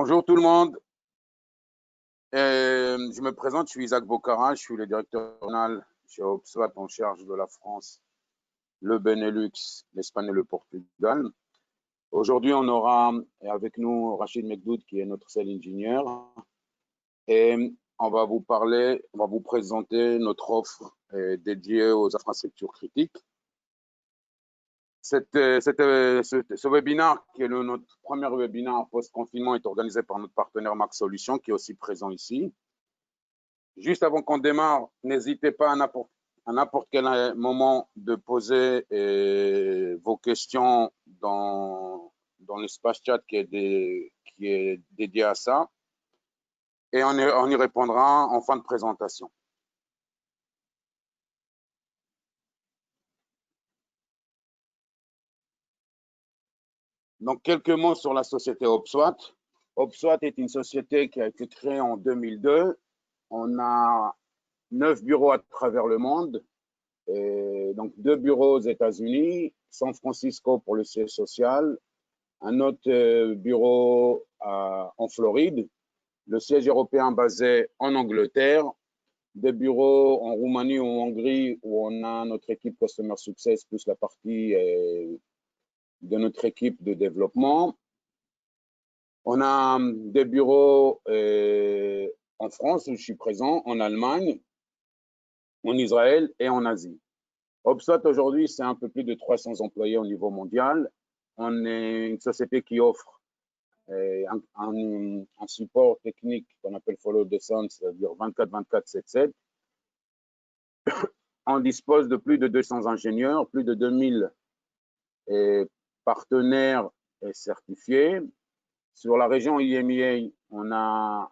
Bonjour tout le monde. Je me présente, je suis Isaac Bocara, je suis le directeur régional chez Opswat en charge de la France, le Benelux, l'Espagne et le Portugal. Aujourd'hui, on aura avec nous Rachid Mekdoud qui est notre seul ingénieur et on va vous présenter notre offre dédiée aux infrastructures critiques. Ce webinaire, qui est notre premier webinaire post-confinement, est organisé par notre partenaire Max Solutions, qui est aussi présent ici. Juste avant qu'on démarre, n'hésitez pas à n'importe quel moment de poser vos questions dans l'espace chat qui est dédié à ça. Et on y répondra en fin de présentation. Donc, quelques mots sur la société Opswat. Opswat est une société qui a été créée en 2002. On a 9 bureaux à travers le monde. Et donc, 2 bureaux aux États-Unis, San Francisco pour le siège social, un autre bureau en Floride, le siège européen basé en Angleterre, des bureaux en Roumanie ou en Hongrie où on a notre équipe Customer Success plus la partie de notre équipe de développement. On a des bureaux en France où je suis présent, en Allemagne, en Israël et en Asie. Opswat aujourd'hui, c'est un peu plus de 300 employés au niveau mondial. On est une société qui offre un support technique qu'on appelle follow the sun, c'est-à-dire 24/24/7/7. On dispose de plus de 200 ingénieurs, plus de 2000 partenaires certifiés. Sur la région IMEA, on a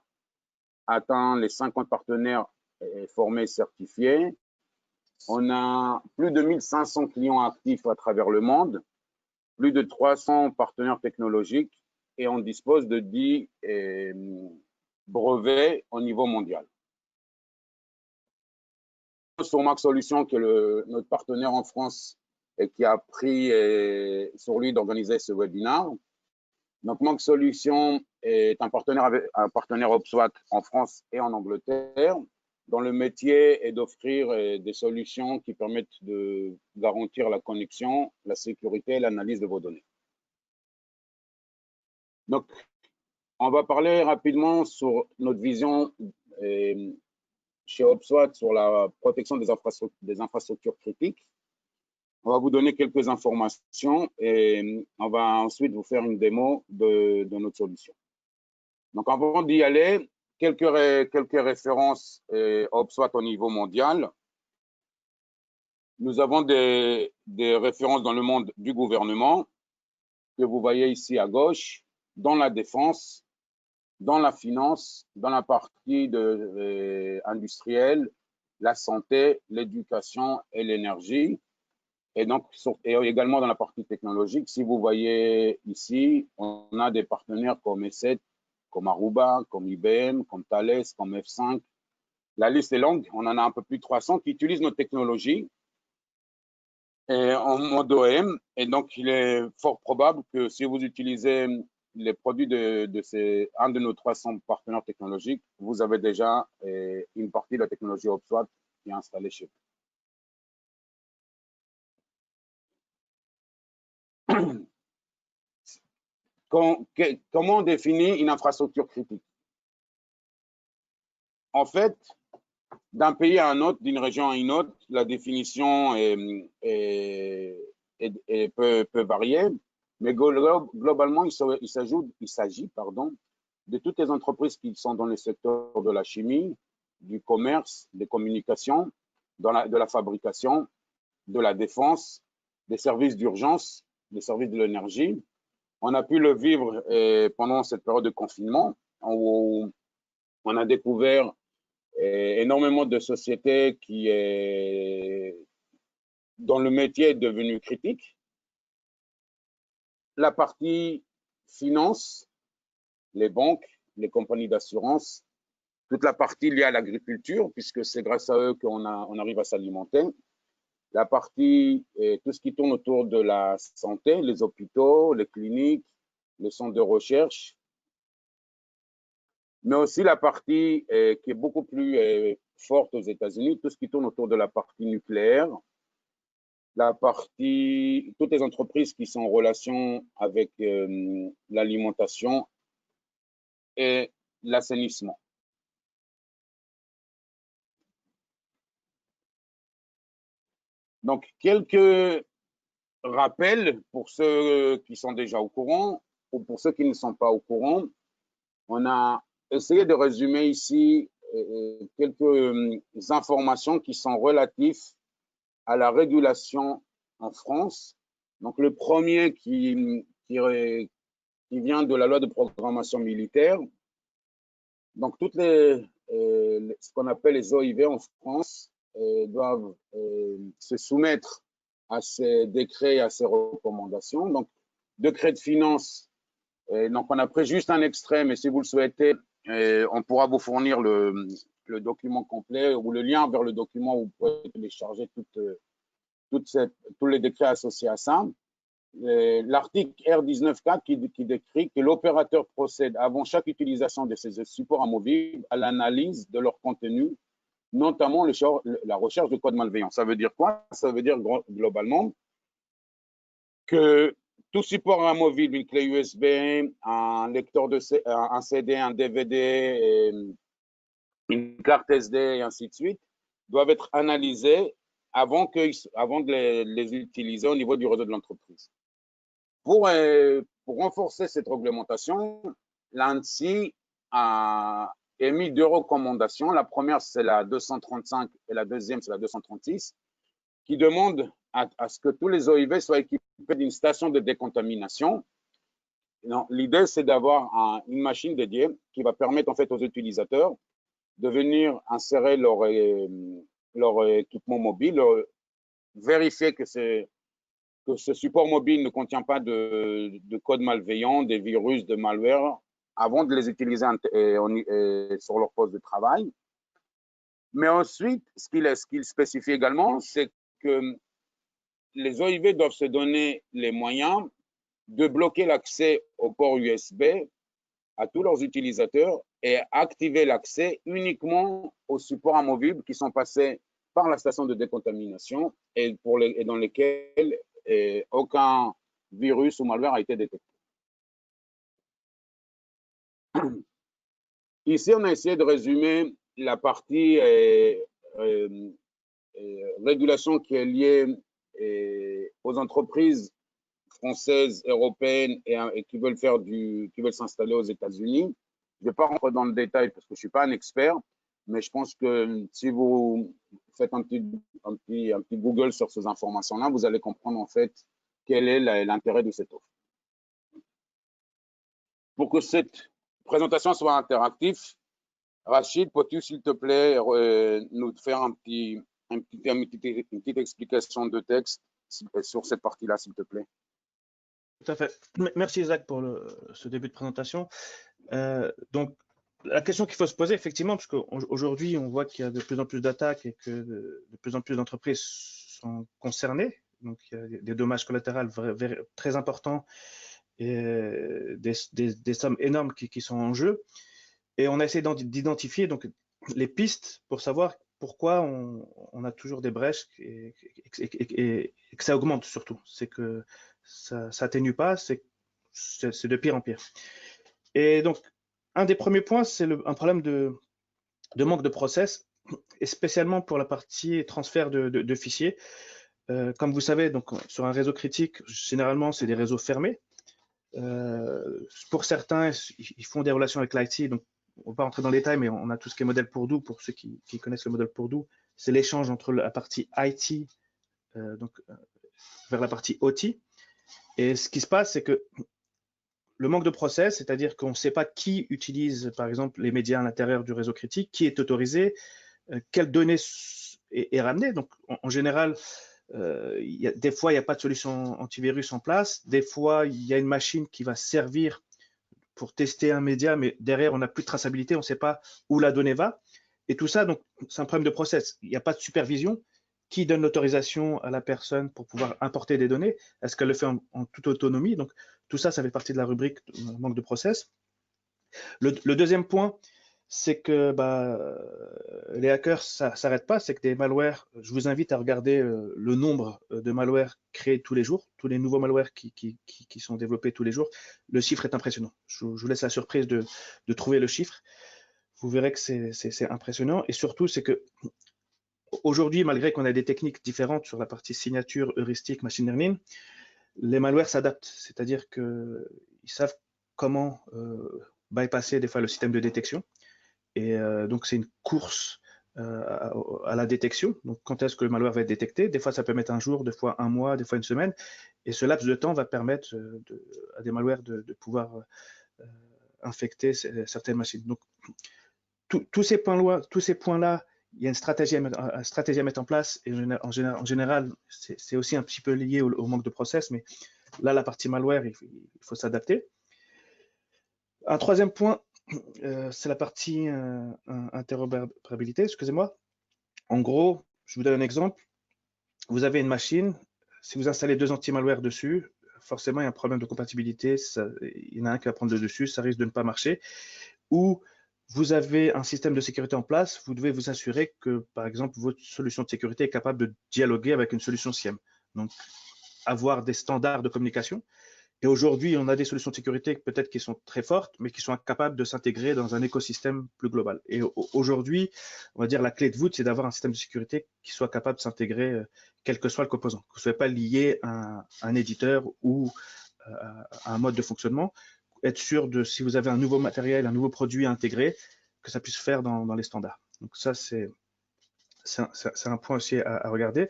atteint les 50 partenaires formés certifiés. On a plus de 1500 clients actifs à travers le monde, plus de 300 partenaires technologiques et on dispose de 10 brevets au niveau mondial. Sur Max Solutions, qui est notre partenaire en France et qui a pris sur lui d'organiser ce webinaire. Donc, Max Solutions est un partenaire Opswat en France et en Angleterre, dont le métier est d'offrir des solutions qui permettent de garantir la connexion, la sécurité et l'analyse de vos données. Donc, on va parler rapidement sur notre vision chez Opswat sur la protection des infrastructures critiques. On va vous donner quelques informations et on va ensuite vous faire une démo de notre solution. Donc, avant d'y aller, quelques références Opswat au niveau mondial. Nous avons des références dans le monde du gouvernement que vous voyez ici à gauche, dans la défense, dans la finance, dans la partie industrielle, la santé, l'éducation et l'énergie. Et donc, également dans la partie technologique, si vous voyez ici, on a des partenaires comme E7, comme Aruba, comme IBM, comme Thales, comme F5. La liste est longue, on en a un peu plus de 300 qui utilisent nos technologies en mode OEM. Et donc, il est fort probable que si vous utilisez les produits un de nos 300 partenaires technologiques, vous avez déjà une partie de la technologie Opswat qui est installée chez vous. Comment on définit une infrastructure critique? En fait, d'un pays à un autre, d'une région à une autre, la définition peut varier, mais globalement, il s'agit de toutes les entreprises qui sont dans le secteur de la chimie, du commerce, des communications, de la fabrication, de la défense, des services d'urgence, des services de l'énergie. On a pu le vivre pendant cette période de confinement où on a découvert énormément de sociétés dont le métier est devenu critique. La partie finance, les banques, les compagnies d'assurance, toute la partie liée à l'agriculture, puisque c'est grâce à eux qu'on arrive à s'alimenter. La partie, tout ce qui tourne autour de la santé, les hôpitaux, les cliniques, les centres de recherche, mais aussi la partie qui est beaucoup plus forte aux États-Unis, tout ce qui tourne autour de la partie nucléaire, toutes les entreprises qui sont en relation avec l'alimentation et l'assainissement. Donc, quelques rappels pour ceux qui sont déjà au courant ou pour ceux qui ne sont pas au courant. On a essayé de résumer ici quelques informations qui sont relatives à la régulation en France. Donc, le premier qui vient de la loi de programmation militaire. Donc, toutes ce qu'on appelle les OIV en France doivent se soumettre à ces décrets et à ces recommandations. Donc, décret de finances. Donc, on a pris juste un extrait, mais si vous le souhaitez, on pourra vous fournir le document complet ou le lien vers le document où vous pouvez télécharger tous les décrets associés à ça. L'article R19.4 qui décrit que l'opérateur procède avant chaque utilisation de ces supports amovibles à l'analyse de leur contenu, notamment la recherche de codes malveillants. Ça veut dire quoi? Ça veut dire globalement que tout support amovible, une clé USB, un lecteur un CD, un DVD, une carte SD et ainsi de suite, doivent être analysés avant de les utiliser au niveau du réseau de l'entreprise. Pour renforcer cette réglementation, l'ANSSI a émis deux recommandations. La première, c'est la 235 et la deuxième, c'est la 236, qui demandent à ce que tous les OIV soient équipés d'une station de décontamination. L'idée, c'est d'avoir une machine dédiée qui va permettre en fait aux utilisateurs de venir insérer leur équipement mobile, vérifier que ce support mobile ne contient pas de code malveillant, des virus, de malware, avant de les utiliser sur leur poste de travail. Mais ensuite, ce qu'il spécifie également, c'est que les OIV doivent se donner les moyens de bloquer l'accès au port USB à tous leurs utilisateurs et activer l'accès uniquement aux supports amovibles qui sont passés par la station de décontamination et dans lesquels aucun virus ou malware a été détecté. Ici, on a essayé de résumer la partie régulation qui est liée aux entreprises françaises, européennes et qui veulent s'installer aux États-Unis. Je ne vais pas rentrer dans le détail parce que je ne suis pas un expert, mais je pense que si vous faites un petit Google sur ces informations-là, vous allez comprendre en fait quel est l'intérêt de cette offre. Pour que cette présentation soit interactive, Rachid, peux-tu s'il te plaît nous faire une petite explication de texte sur cette partie-là, s'il te plaît? Tout à fait. Merci Isaac pour ce début de présentation. Donc, la question qu'il faut se poser, effectivement, parce qu'aujourd'hui, on voit qu'il y a de plus en plus d'attaques et que de plus en plus d'entreprises sont concernées. Donc, il y a des dommages collatéraux très importants et des sommes énormes qui sont en jeu. Et on a essayé d'identifier donc les pistes pour savoir pourquoi on a toujours des brèches et que ça augmente surtout. C'est que ça n'atténue pas, c'est de pire en pire. Et donc, un des premiers points, c'est un problème de manque de process, et spécialement pour la partie transfert de fichiers. Comme vous savez, donc, sur un réseau critique, généralement, c'est des réseaux fermés. Pour certains, ils font des relations avec l'IT, donc on ne va pas rentrer dans les détails, mais on a tout ce qui est modèle Purdue. Pour ceux qui connaissent le modèle Purdue, c'est l'échange entre la partie IT vers la partie OT. Et ce qui se passe, c'est que le manque de process, c'est-à-dire qu'on ne sait pas qui utilise, par exemple, les médias à l'intérieur du réseau critique, qui est autorisé, quelles données est ramenée. Donc, en général, des fois, il n'y a pas de solution antivirus en place. Des fois, il y a une machine qui va servir pour tester un média, mais derrière, on n'a plus de traçabilité, on ne sait pas où la donnée va. Et tout ça, donc, c'est un problème de process. Il n'y a pas de supervision. Qui donne l'autorisation à la personne pour pouvoir importer des données? Est-ce qu'elle le fait en toute autonomie? Donc, tout ça, ça fait partie de la rubrique manque de process. Le deuxième point, c'est que les hackers, ça ne s'arrête pas, c'est que des malwares, je vous invite à regarder le nombre de malwares créés tous les jours, tous les nouveaux malwares qui sont développés tous les jours. Le chiffre est impressionnant. Je vous laisse la surprise de trouver le chiffre. Vous verrez que c'est impressionnant. Et surtout, c'est que aujourd'hui, malgré qu'on a des techniques différentes sur la partie signature, heuristique, machine learning, les malwares s'adaptent. C'est-à-dire qu'ils savent comment bypasser des fois le système de détection. Et donc, c'est une course à la détection. Donc, quand est-ce que le malware va être détecté? Des fois, ça peut mettre un jour, des fois un mois, des fois une semaine. Et ce laps de temps va permettre à des malwares de pouvoir infecter certaines machines. Donc, tous ces points-là, il y a une stratégie à mettre en place. Et en général, c'est aussi un petit peu lié au manque de process. Mais là, la partie malware, il faut s'adapter. Un troisième point, c'est la partie interopérabilité, excusez-moi. En gros, je vous donne un exemple. Vous avez une machine, si vous installez 2 anti-malware dessus, forcément, il y a un problème de compatibilité. Il y en a un qui va prendre le dessus, ça risque de ne pas marcher. Ou vous avez un système de sécurité en place, vous devez vous assurer que, par exemple, votre solution de sécurité est capable de dialoguer avec une solution SIEM. Donc, avoir des standards de communication. Et aujourd'hui, on a des solutions de sécurité peut-être qui sont très fortes, mais qui sont incapables de s'intégrer dans un écosystème plus global. Et aujourd'hui, on va dire la clé de voûte, c'est d'avoir un système de sécurité qui soit capable de s'intégrer, quel que soit le composant, que ce ne soit pas lié à un éditeur ou à un mode de fonctionnement. Être sûr de, si vous avez un nouveau matériel, un nouveau produit à intégrer, que ça puisse faire dans les standards. Donc ça, c'est un point aussi à regarder.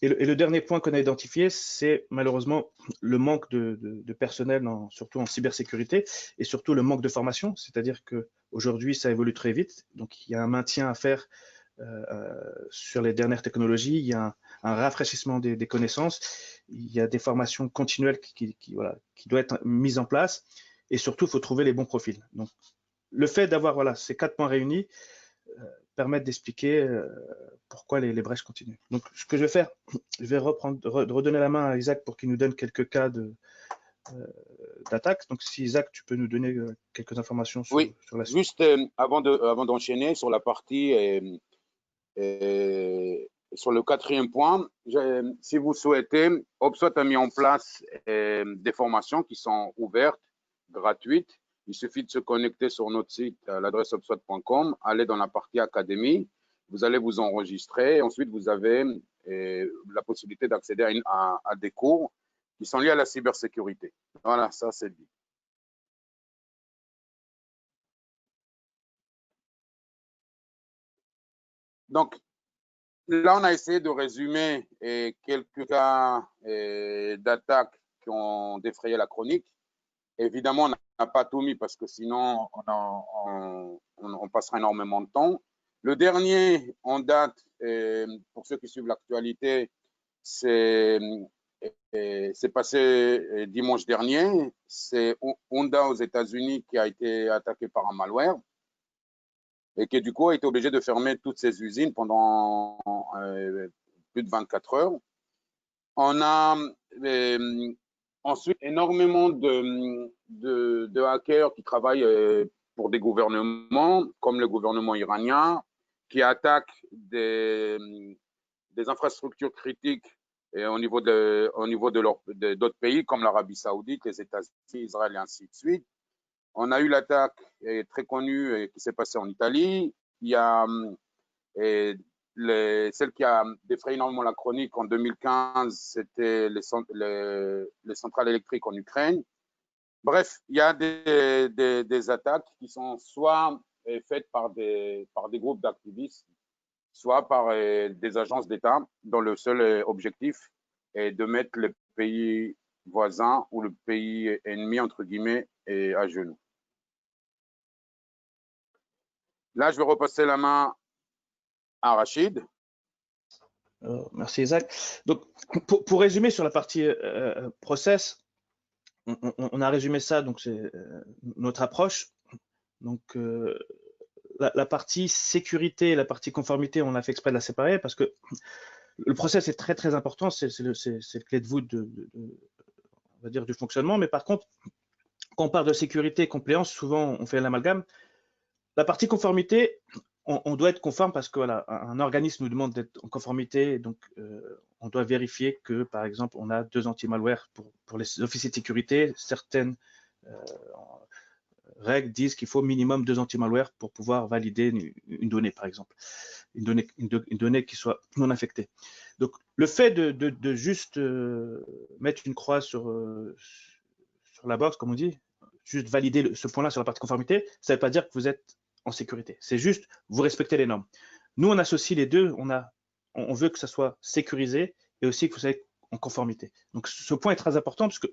Et le dernier point qu'on a identifié, c'est malheureusement le manque de personnel, surtout en cybersécurité, et surtout le manque de formation. C'est-à-dire qu'aujourd'hui, ça évolue très vite. Donc, il y a un maintien à faire sur les dernières technologies. Il y a un rafraîchissement des connaissances. Il y a des formations continuelles qui doivent être mises en place. Et surtout, il faut trouver les bons profils. Donc, le fait d'avoir ces 4 points réunis permettent d'expliquer pourquoi les brèches continuent. Donc, ce que je vais faire, je vais redonner la main à Isaac pour qu'il nous donne quelques cas d'attaque. Donc, si Isaac, tu peux nous donner quelques informations sur la suite. Juste avant d'enchaîner sur la partie, sur le 4e point, si vous souhaitez, HubSpot a mis en place des formations qui sont ouvertes, gratuites. Il suffit de se connecter sur notre site à l'adresse hubspot.com, aller dans la partie académie, vous allez vous enregistrer et ensuite vous avez la possibilité d'accéder à des cours qui sont liés à la cybersécurité. Voilà, ça c'est dit. Donc, là, on a essayé de résumer quelques cas d'attaques qui ont défrayé la chronique. Évidemment, on n'a pas tout mis parce que sinon, on passera énormément de temps. Le dernier en date, pour ceux qui suivent l'actualité, c'est passé dimanche dernier. C'est Honda aux États-Unis qui a été attaqué par un malware et qui du coup a été obligé de fermer toutes ses usines pendant plus de 24 heures. On a ensuite énormément de hackers qui travaillent pour des gouvernements, comme le gouvernement iranien, qui attaquent des infrastructures critiques au niveau d'autres pays, comme l'Arabie Saoudite, les États-Unis, Israël et ainsi de suite. On a eu l'attaque très connue qui s'est passée en Italie. Il y a celle qui a défrayé énormément la chronique en 2015, c'était les centrales électriques en Ukraine. Bref, il y a des attaques qui sont soit faites par des groupes d'activistes, soit par des agences d'État dont le seul objectif est de mettre les pays voisins ou le pays ennemi, entre guillemets, à genoux. Là, je vais repasser la main à Rachid. Merci Isaac. Donc, pour résumer sur la partie process, on a résumé ça, donc c'est notre approche. Donc, la partie sécurité et la partie conformité, on a fait exprès de la séparer parce que le process est très très important, c'est le clé de voûte on va dire, du fonctionnement. Mais par contre, quand on parle de sécurité et compliance, souvent on fait l'amalgame. La partie conformité, on doit être conforme parce que voilà, un organisme nous demande d'être en conformité, donc on doit vérifier que, par exemple, on a 2 anti-malware pour les officiers de sécurité. Certaines règles disent qu'il faut minimum 2 anti-malware pour pouvoir valider une donnée, par exemple, une donnée qui soit non infectée. Donc, le fait de juste mettre une croix sur la box, comme on dit, juste valider ce point-là sur la partie conformité, ça ne veut pas dire que vous êtes en sécurité. C'est juste, vous respectez les normes. Nous, on associe les deux. On veut que ça soit sécurisé et aussi que vous soyez en conformité. Donc, ce point est très important parce que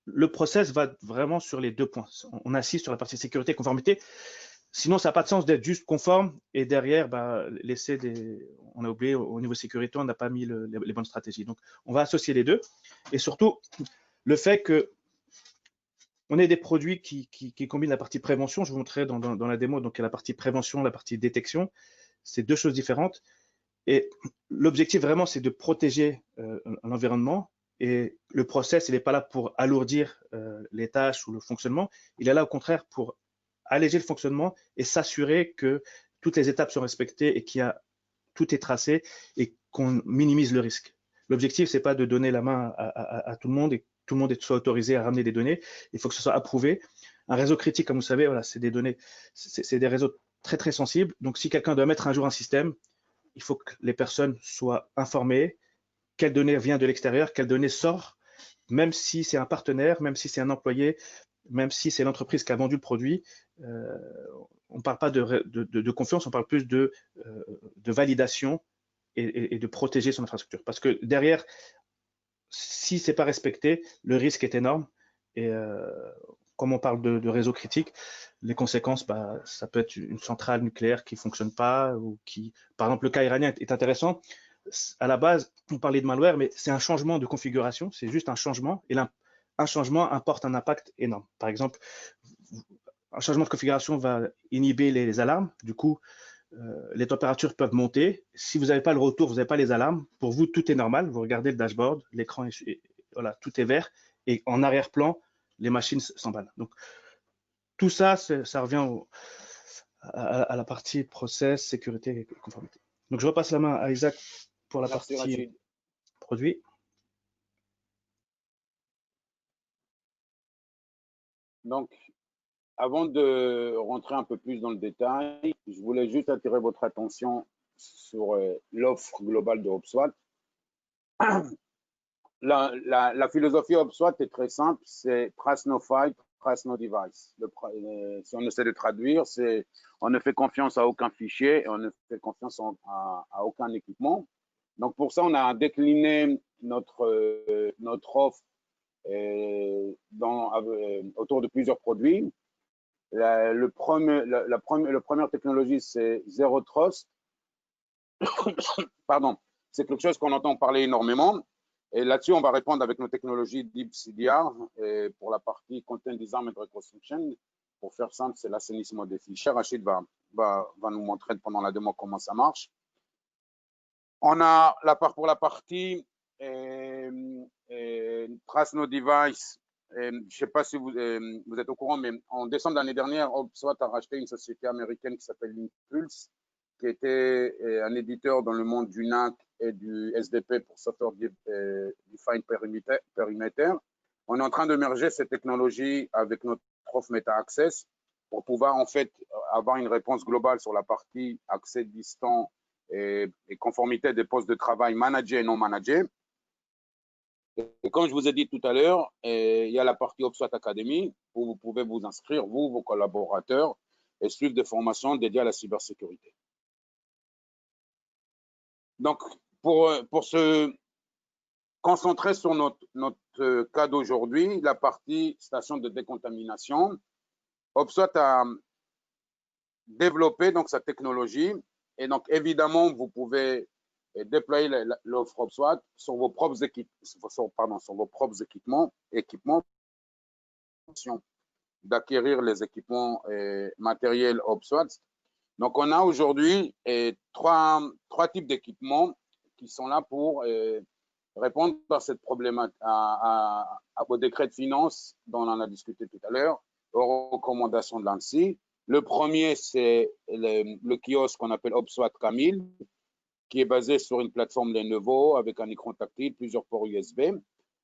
le process va vraiment sur les 2 points. On insiste sur la partie sécurité et conformité. Sinon, ça n'a pas de sens d'être juste conforme et derrière, laisser on a oublié au niveau sécurité, on n'a pas mis les bonnes stratégies. Donc, on va associer les deux et surtout le fait que on ait des produits qui combinent la partie prévention. Je vous montrerai dans la démo, donc il y a la partie prévention, la partie détection. C'est 2 choses différentes. Et l'objectif vraiment, c'est de protéger l'environnement. Et le process, il n'est pas là pour alourdir les tâches ou le fonctionnement. Il est là au contraire pour alléger le fonctionnement et s'assurer que toutes les étapes sont respectées et tout est tracé et qu'on minimise le risque. L'objectif, c'est pas de donner la main à tout le monde et que tout le monde soit autorisé à ramener des données. Il faut que ce soit approuvé. Un réseau critique, comme vous savez, voilà, c'est des données, c'est des réseaux très très sensibles. Donc, si quelqu'un doit mettre un jour un système, il faut que les personnes soient informées quelle donnée vient de l'extérieur, quelle donnée sort, même si c'est un partenaire, même si c'est un employé, même si c'est l'entreprise qui a vendu le produit. On ne parle pas de confiance, on parle plus de validation et de protéger son infrastructure. Parce que derrière, si ce n'est pas respecté, le risque est énorme. Et comme on parle de réseau critique, les conséquences, ça peut être une centrale nucléaire qui ne fonctionne pas ou qui, par exemple, le cas iranien est intéressant. À la base, on parlait de malware, mais c'est un changement de configuration, c'est juste un changement, et un changement importe un impact énorme. Par exemple, un changement de configuration va inhiber les alarmes, du coup, les températures peuvent monter. Si vous n'avez pas le retour, vous n'avez pas les alarmes, pour vous, tout est normal. Vous regardez le dashboard, l'écran, voilà, tout est vert, et en arrière-plan, les machines s'emballent. Donc, tout ça, ça revient à la partie process, sécurité et conformité. Donc, je repasse la main à Isaac pour la Merci, partie Rachid. produit. Donc, avant de rentrer un peu plus dans le détail, je voulais juste attirer votre attention sur l'offre globale de HubSpot. La philosophie HubSpot est très simple, c'est Trust No File, Trust No Device. Si on essaie de traduire, c'est on ne fait confiance à aucun fichier et on ne fait confiance à aucun équipement. Donc pour ça, on a décliné notre offre autour de plusieurs produits. La première technologie, c'est Zero Trust. Pardon, c'est quelque chose qu'on entend parler énormément. Et là-dessus, on va répondre avec nos technologies DeepCDR et pour la partie Content Design and Reconstruction. Pour faire simple, c'est l'assainissement des fichiers. Rachid va nous montrer pendant la démo comment ça marche. On a pour la partie Trace No Device. Je ne sais pas si vous êtes au courant, mais en décembre de l'année dernière, HubSpot a racheté une société américaine qui s'appelle Impulse, qui était un éditeur dans le monde du NAC et du SDP pour Software Defined Perimeter. On est en train de merger cette technologie avec notre offre Meta Access pour pouvoir en fait avoir une réponse globale sur la partie accès distant et conformité des postes de travail managés et non managés. Et comme je vous ai dit tout à l'heure, il y a la partie HubSpot Academy où vous pouvez vous inscrire, vous, vos collaborateurs, et suivre des formations dédiées à la cybersécurité. Donc, pour se concentrer sur notre cas d'aujourd'hui, la partie station de décontamination, HubSpot a développé donc sa technologie et donc évidemment vous pouvez déployer l'offre HubSpot sur vos propres équipements d'acquérir les équipements matériels HubSpot. Donc on a aujourd'hui trois types d'équipements qui sont là pour répondre à cette problématique, vos décrets de finances dont on en a discuté tout à l'heure, aux recommandations de l'ANSSI Le premier, c'est le kiosque qu'on appelle OPSWAT K1000, qui est basé sur une plateforme Lenovo avec un écran tactile, plusieurs ports USB.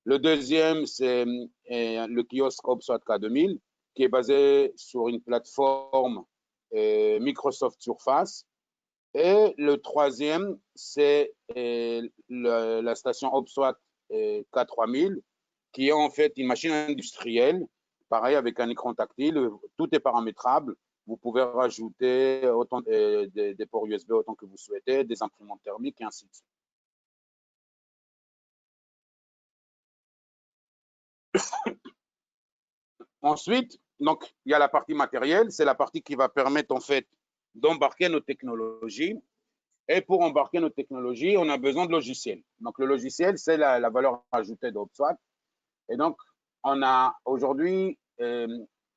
Le deuxième, c'est le kiosque OPSWAT K2000, qui est basé sur une plateforme Microsoft Surface. Et le troisième, c'est la station OPSWAT K3000, qui est en fait une machine industrielle, pareil avec un écran tactile, tout est paramétrable. Vous pouvez rajouter autant, des ports USB autant que vous souhaitez, des imprimantes thermiques et ainsi de suite. Ensuite, donc, il y a la partie matérielle, c'est la partie qui va permettre en fait d'embarquer nos technologies. Et pour embarquer nos technologies, on a besoin de logiciels. Donc, le logiciel, c'est la valeur ajoutée d'OPSWAT. Et donc, on a aujourd'hui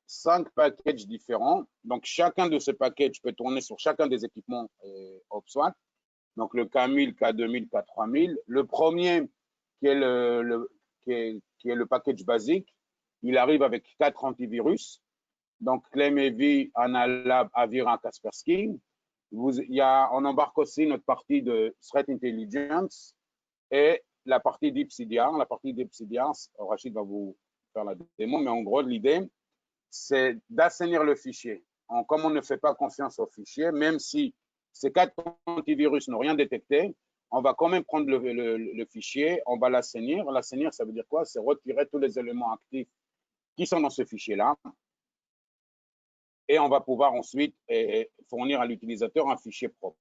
5 packages différents. Donc, chacun de ces packages peut tourner sur chacun des équipements OPSWAT. Donc, le K1000, K2000, K3000. Le premier, qui est le package basique, il arrive avec 4 antivirus. Donc, ClaimEV, Analab, Avira, Kaspersky. On embarque aussi notre partie de Threat Intelligence et la partie d'IPCDR. La partie d'IPCDR, Rachid va vous faire la démo, mais en gros, l'idée, c'est d'assainir le fichier. Comme on ne fait pas confiance au fichier, même si ces 4 antivirus n'ont rien détecté, on va quand même prendre le fichier, on va l'assainir. L'assainir, ça veut dire quoi? C'est retirer tous les éléments actifs qui sont dans ce fichier-là. Et on va pouvoir ensuite fournir à l'utilisateur un fichier propre.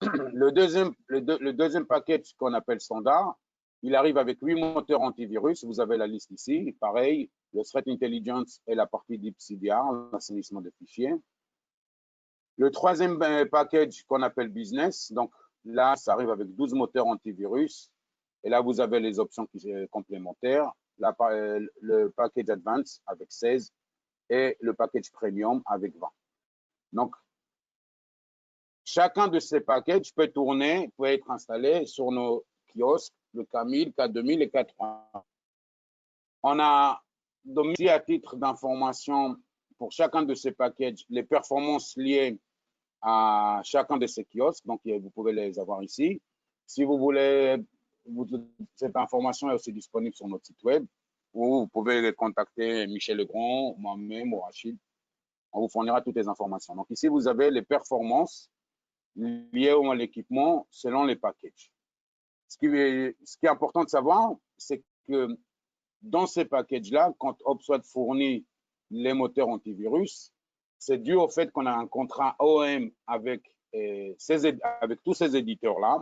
Le deuxième package qu'on appelle standard, il arrive avec 8 moteurs antivirus. Vous avez la liste ici. Pareil, le Threat Intelligence et la partie d'IPCDR, l'assainissement de fichiers. Le troisième package qu'on appelle Business, donc là, ça arrive avec 12 moteurs antivirus. Et là, vous avez les options complémentaires. Le package Advanced avec 16 et le package Premium avec 20. Donc, chacun de ces packages peut tourner, peut être installé sur nos kiosques, le K1000, K2000 et K3000. On a donc ici à titre d'information pour chacun de ces packages les performances liées à chacun de ces kiosques. Donc, vous pouvez les avoir ici. Si vous voulez, cette information est aussi disponible sur notre site web ou vous pouvez contacter Michel Legrand, moi-même ou Rachid. On vous fournira toutes les informations. Donc, ici, vous avez les performances liées à l'équipement selon les packages. Ce qui est important de savoir, c'est que dans ces packages-là, quand OPSWAT fournit les moteurs antivirus, c'est dû au fait qu'on a un contrat OEM avec tous ces éditeurs-là.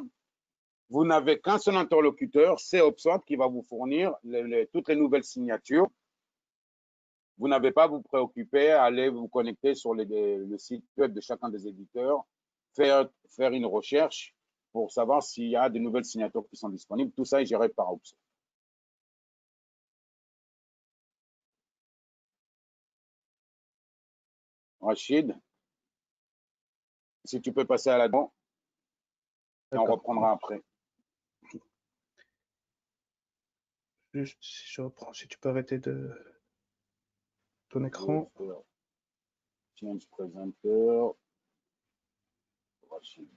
Vous n'avez qu'un seul interlocuteur, c'est OPSWAT qui va vous fournir toutes les nouvelles signatures. Vous n'avez pas à vous préoccuper à aller vous connecter sur le site web de chacun des éditeurs, faire une recherche pour savoir s'il y a de nouvelles signatures qui sont disponibles. Tout ça est géré par OPSWAT. Rachid, si tu peux passer à la demande, et on reprendra après. Juste, si je reprends, si tu peux arrêter ton écran. Change presenter. Rachid.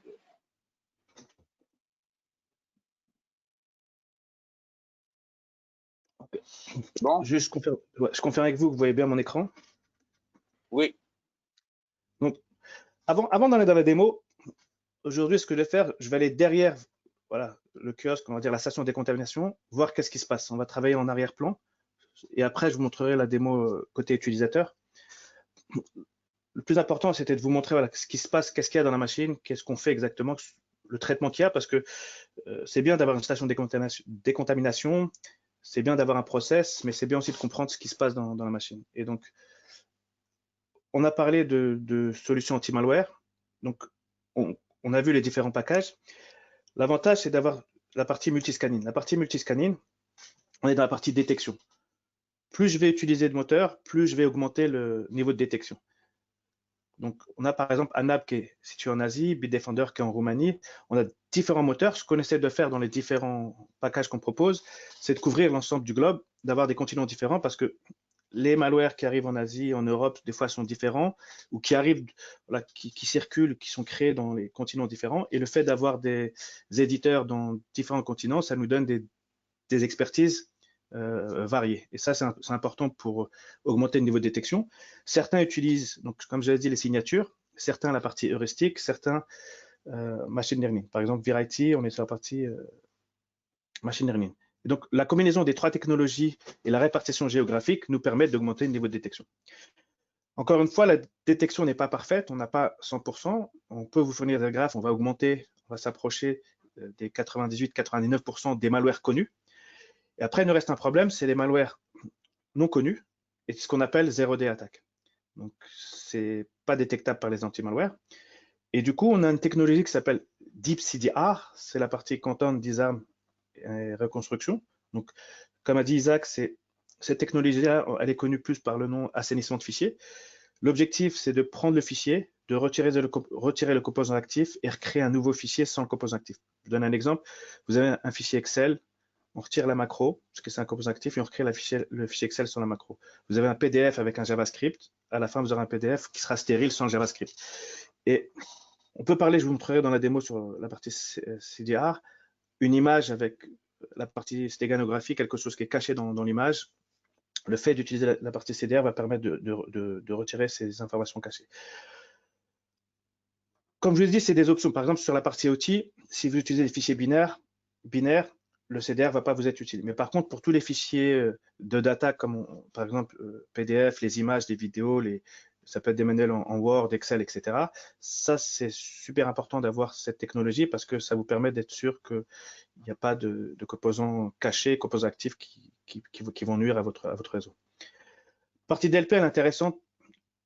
Okay. Bon. Juste, je confirme avec vous que vous voyez bien mon écran. Oui. Donc, avant d'aller dans la démo, aujourd'hui, ce que je vais faire, je vais aller derrière, voilà, le kiosque, on va dire la station de décontamination, voir qu'est-ce qui se passe. On va travailler en arrière-plan et après, je vous montrerai la démo côté utilisateur. Le plus important, c'était de vous montrer voilà, ce qui se passe, qu'est-ce qu'il y a dans la machine, qu'est-ce qu'on fait exactement, le traitement qu'il y a, parce que c'est bien d'avoir une station de décontamination, c'est bien d'avoir un process, mais c'est bien aussi de comprendre ce qui se passe dans la machine. Et donc, on a parlé de solutions anti-malware. Donc, on a vu les différents packages. L'avantage, c'est d'avoir la partie multiscanning. La partie multiscanning, on est dans la partie détection. Plus je vais utiliser de moteur, plus je vais augmenter le niveau de détection. Donc, on a par exemple Anab qui est situé en Asie, Bitdefender qui est en Roumanie. On a différents moteurs. Ce qu'on essaie de faire dans les différents packages qu'on propose, c'est de couvrir l'ensemble du globe, d'avoir des continents différents parce que les malwares qui arrivent en Asie, en Europe, des fois sont différents, ou qui arrivent, voilà, qui circulent, qui sont créés dans les continents différents. Et le fait d'avoir des éditeurs dans différents continents, ça nous donne des expertises variées. Et ça, c'est important pour augmenter le niveau de détection. Certains utilisent, donc, comme j'avais dit, les signatures, certains la partie heuristique, certains machine learning. Par exemple, Verity, on est sur la partie machine learning. Et donc, la combinaison des trois technologies et la répartition géographique nous permettent d'augmenter le niveau de détection. Encore une fois, la détection n'est pas parfaite, on n'a pas 100%. On peut vous fournir des graphes, on va augmenter, on va s'approcher des 98-99% des malwares connus. Et après, il nous reste un problème, c'est les malwares non connus et ce qu'on appelle 0D attaque. Donc, c'est pas détectable par les anti-malwares. Et du coup, on a une technologie qui s'appelle DeepCDR, c'est la partie Quantum Disarm et reconstruction. Donc, comme a dit Isaac, cette technologie-là, elle est connue plus par le nom assainissement de fichiers. L'objectif, c'est de prendre le fichier, de retirer le composant actif et recréer un nouveau fichier sans le composant actif. Je donne un exemple. Vous avez un fichier Excel, on retire la macro, parce que c'est un composant actif, et on recrée le fichier Excel sur la macro. Vous avez un PDF avec un JavaScript. À la fin, vous aurez un PDF qui sera stérile sans le JavaScript. Et on peut parler, je vous montrerai dans la démo sur la partie CDR, une image avec la partie stéganographie, quelque chose qui est caché dans l'image. Le fait d'utiliser la partie CDR va permettre de retirer ces informations cachées. Comme je vous l'ai dit, c'est des options. Par exemple, sur la partie outils, si vous utilisez des fichiers binaires, le CDR ne va pas vous être utile. Mais par contre, pour tous les fichiers de data, comme par exemple PDF, les images, les vidéos, ça peut être des manuels en Word, Excel, etc. Ça, c'est super important d'avoir cette technologie parce que ça vous permet d'être sûr qu'il n'y a pas de composants cachés, composants actifs qui vont nuire à votre réseau. La partie DLP, elle est intéressante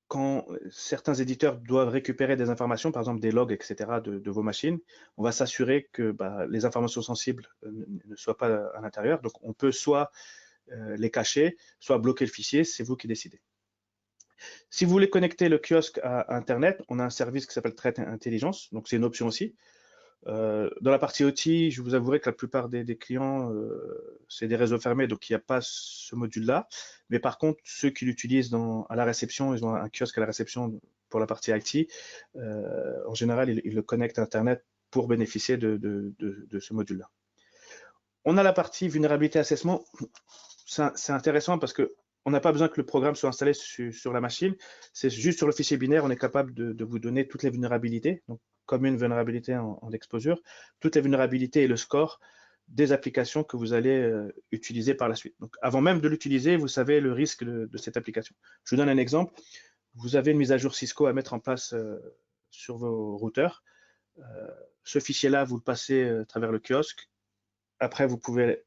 quand certains éditeurs doivent récupérer des informations, par exemple des logs, etc., de vos machines. On va s'assurer que les informations sensibles ne soient pas à l'intérieur. Donc, on peut soit les cacher, soit bloquer le fichier, c'est vous qui décidez. Si vous voulez connecter le kiosque à Internet, on a un service qui s'appelle Threat Intelligence, donc c'est une option aussi. Dans la partie OT, je vous avouerai que la plupart des clients, c'est des réseaux fermés, donc il n'y a pas ce module-là. Mais par contre, ceux qui l'utilisent à la réception, ils ont un kiosque à la réception pour la partie IT. En général, ils le connectent à Internet pour bénéficier de ce module-là. On a la partie vulnérabilité assessment. C'est intéressant parce que on n'a pas besoin que le programme soit installé sur la machine. C'est juste sur le fichier binaire, on est capable de vous donner toutes les vulnérabilités, donc comme une vulnérabilité en exposure, toutes les vulnérabilités et le score des applications que vous allez utiliser par la suite. Donc, avant même de l'utiliser, vous savez le risque de cette application. Je vous donne un exemple. Vous avez une mise à jour Cisco à mettre en place sur vos routeurs. Ce fichier-là, vous le passez à travers le kiosque. Après, vous allez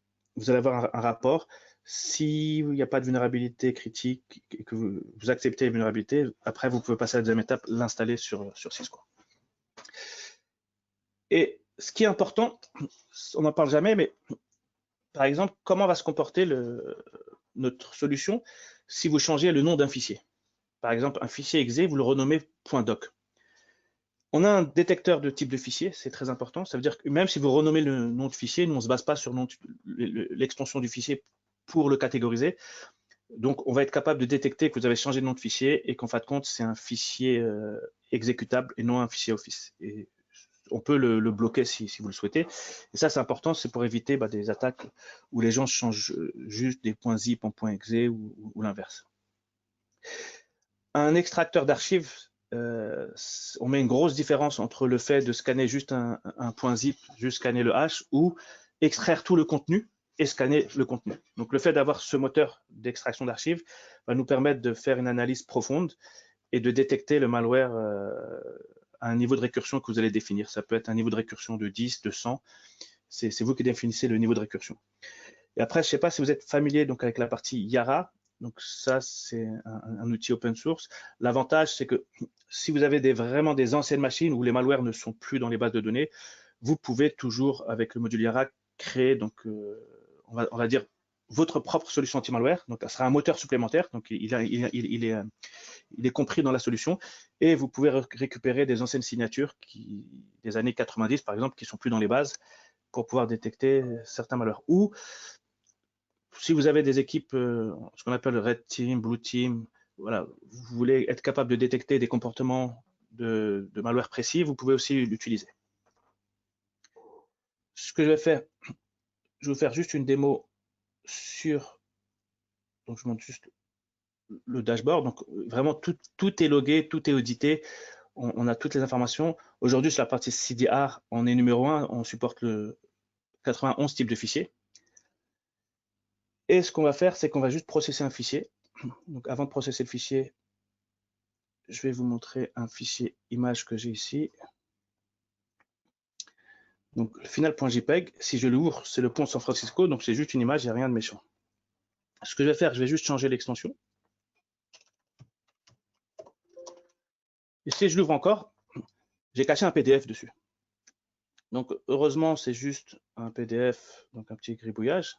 avoir un rapport. S'il n'y a pas de vulnérabilité critique et que vous acceptez les vulnérabilités, après, vous pouvez passer à la deuxième étape, l'installer sur Cisco. Et ce qui est important, on n'en parle jamais, mais par exemple, comment va se comporter notre solution si vous changez le nom d'un fichier. Par exemple, un fichier exe, vous le renommez .doc. On a un détecteur de type de fichier, c'est très important. Ça veut dire que même si vous renommez le nom de fichier, nous, on ne se base pas sur l'extension du fichier pour le catégoriser. Donc, on va être capable de détecter que vous avez changé de nom de fichier et qu'en fin de compte, c'est un fichier exécutable et non un fichier Office. Et on peut le bloquer si vous le souhaitez. Et ça, c'est important, c'est pour éviter des attaques où les gens changent juste des points zip en points exe ou l'inverse. Un extracteur d'archives, on met une grosse différence entre le fait de scanner juste un point zip, juste scanner le hash, ou extraire tout le contenu et scanner le contenu. Donc le fait d'avoir ce moteur d'extraction d'archives va nous permettre de faire une analyse profonde et de détecter le malware à un niveau de récursion que vous allez définir. Ça peut être un niveau de récursion de 10, de 100. C'est vous qui définissez le niveau de récursion. Et après, je ne sais pas si vous êtes familier donc, avec la partie Yara. Donc ça, c'est un outil open source. L'avantage, c'est que si vous avez vraiment des anciennes machines où les malwares ne sont plus dans les bases de données, vous pouvez toujours, avec le module Yara, créer, donc, on va dire, votre propre solution anti-malware. Donc, ça sera un moteur supplémentaire. Donc, il est compris dans la solution. Et vous pouvez récupérer des anciennes signatures des années 90, par exemple, qui ne sont plus dans les bases pour pouvoir détecter certains malwares. Ou si vous avez des équipes, ce qu'on appelle Red Team, Blue Team, voilà, vous voulez être capable de détecter des comportements de malware précis, vous pouvez aussi l'utiliser. Ce que je vais faire, je vais vous faire juste une démo sur, donc je montre juste le dashboard. Donc vraiment tout est logué, tout est audité, on a toutes les informations. Aujourd'hui sur la partie CDR, on est numéro 1, on supporte le 91 types de fichiers. Et ce qu'on va faire, c'est qu'on va juste processer un fichier. Donc avant de processer le fichier, je vais vous montrer un fichier image que j'ai ici. Donc le final.jpg, si je l'ouvre, c'est le pont San Francisco, donc c'est juste une image, il n'y a rien de méchant. Ce que je vais faire, je vais juste changer l'extension. Et si je l'ouvre encore, j'ai caché un PDF dessus. Donc heureusement, c'est juste un PDF, donc un petit gribouillage.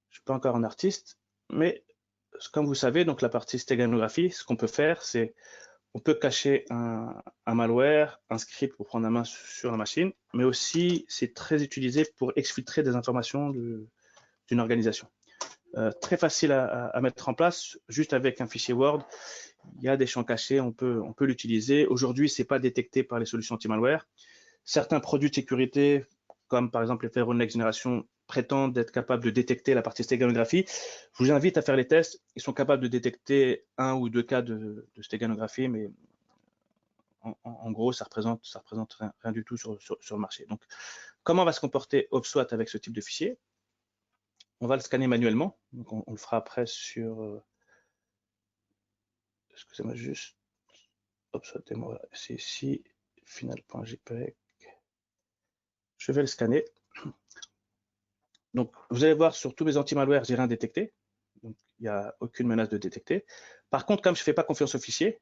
Je ne suis pas encore un artiste, mais comme vous savez, donc la partie steganographie, ce qu'on peut faire, c'est on peut cacher un malware, un script pour prendre la main sur la machine, mais aussi c'est très utilisé pour exfiltrer des informations d'une organisation. Très facile à mettre en place, juste avec un fichier Word. Il y a des champs cachés, on peut l'utiliser. Aujourd'hui, ce n'est pas détecté par les solutions anti-malware. Certains produits de sécurité, comme par exemple les firewalls Next Generation, prétendent être capables de détecter la partie stéganographie. Je vous invite à faire les tests. Ils sont capables de détecter 1 ou 2 cas de stéganographie, mais en gros, ça représente rien du tout sur le marché. Donc, comment va se comporter OPSWAT avec ce type de fichier? On va le scanner manuellement. Donc, on le fera après sur... excusez-moi juste. OPSWAT démo, c'est ici, final.jpg. Je vais le scanner. Donc, vous allez voir sur tous mes anti-malware, j'ai rien détecté. Donc, il n'y a aucune menace de détecter. Par contre, comme je ne fais pas confiance au fichier,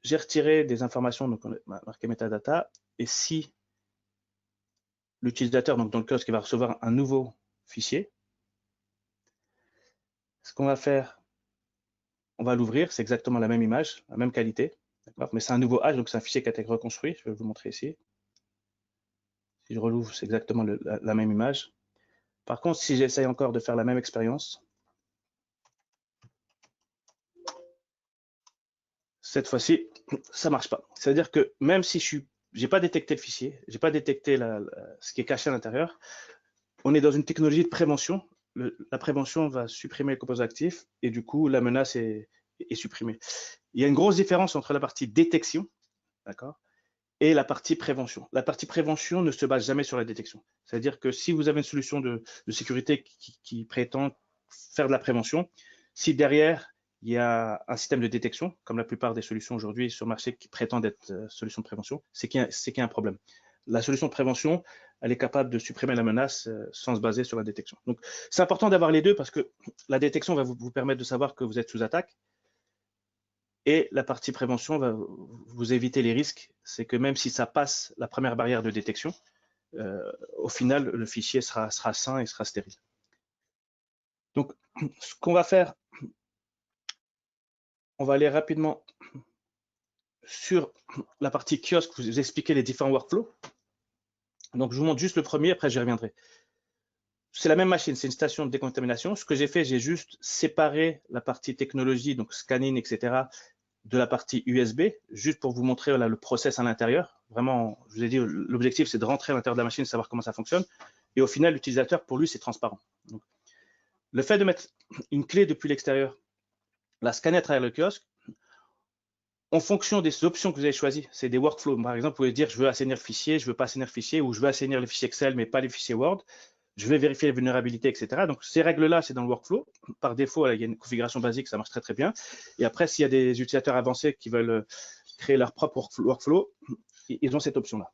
j'ai retiré des informations, donc on a marqué metadata. Et si l'utilisateur, donc dans le kiosque, il va recevoir un nouveau fichier, ce qu'on va faire, on va l'ouvrir, c'est exactement la même image, la même qualité, mais c'est un nouveau hash, donc c'est un fichier qui a été reconstruit. Je vais vous montrer ici. Si je relouvre, c'est exactement la même image. Par contre, si j'essaye encore de faire la même expérience, cette fois-ci, ça ne marche pas. C'est-à-dire que même si je n'ai pas détecté le fichier, je n'ai pas détecté ce qui est caché à l'intérieur, on est dans une technologie de prévention. La prévention va supprimer les composants actifs et du coup, la menace est supprimée. Il y a une grosse différence entre la partie détection, d'accord, et la partie prévention. La partie prévention ne se base jamais sur la détection. C'est-à-dire que si vous avez une solution de sécurité qui prétend faire de la prévention, si derrière, il y a un système de détection, comme la plupart des solutions aujourd'hui sur le marché qui prétendent être solutions de prévention, c'est qu'il y a un problème. La solution de prévention, elle est capable de supprimer la menace sans se baser sur la détection. Donc, c'est important d'avoir les deux parce que la détection va vous permettre de savoir que vous êtes sous attaque et la partie prévention va vous éviter les risques. C'est que même si ça passe la première barrière de détection, au final, le fichier sera sain et sera stérile. Donc, ce qu'on va faire, on va aller rapidement sur la partie kiosque, vous expliquer les différents workflows. Donc, je vous montre juste le premier, après j'y reviendrai. C'est la même machine, c'est une station de décontamination. Ce que j'ai fait, j'ai juste séparé la partie technologie, donc scanning, etc., de la partie USB, juste pour vous montrer voilà, le process à l'intérieur. Vraiment, je vous ai dit, l'objectif, c'est de rentrer à l'intérieur de la machine, savoir comment ça fonctionne. Et au final, l'utilisateur, pour lui, c'est transparent. Donc, le fait de mettre une clé depuis l'extérieur, la scanner à travers le kiosque, en fonction des options que vous avez choisies, c'est des workflows. Par exemple, vous pouvez dire, je veux assainir le fichier, je veux pas assainir le fichier, ou je veux assainir les fichiers Excel, mais pas les fichiers Word. Je vais vérifier les vulnérabilités, etc. Donc, ces règles-là, c'est dans le workflow. Par défaut, il y a une configuration basique, ça marche très, très bien. Et après, s'il y a des utilisateurs avancés qui veulent créer leur propre workflow, ils ont cette option-là.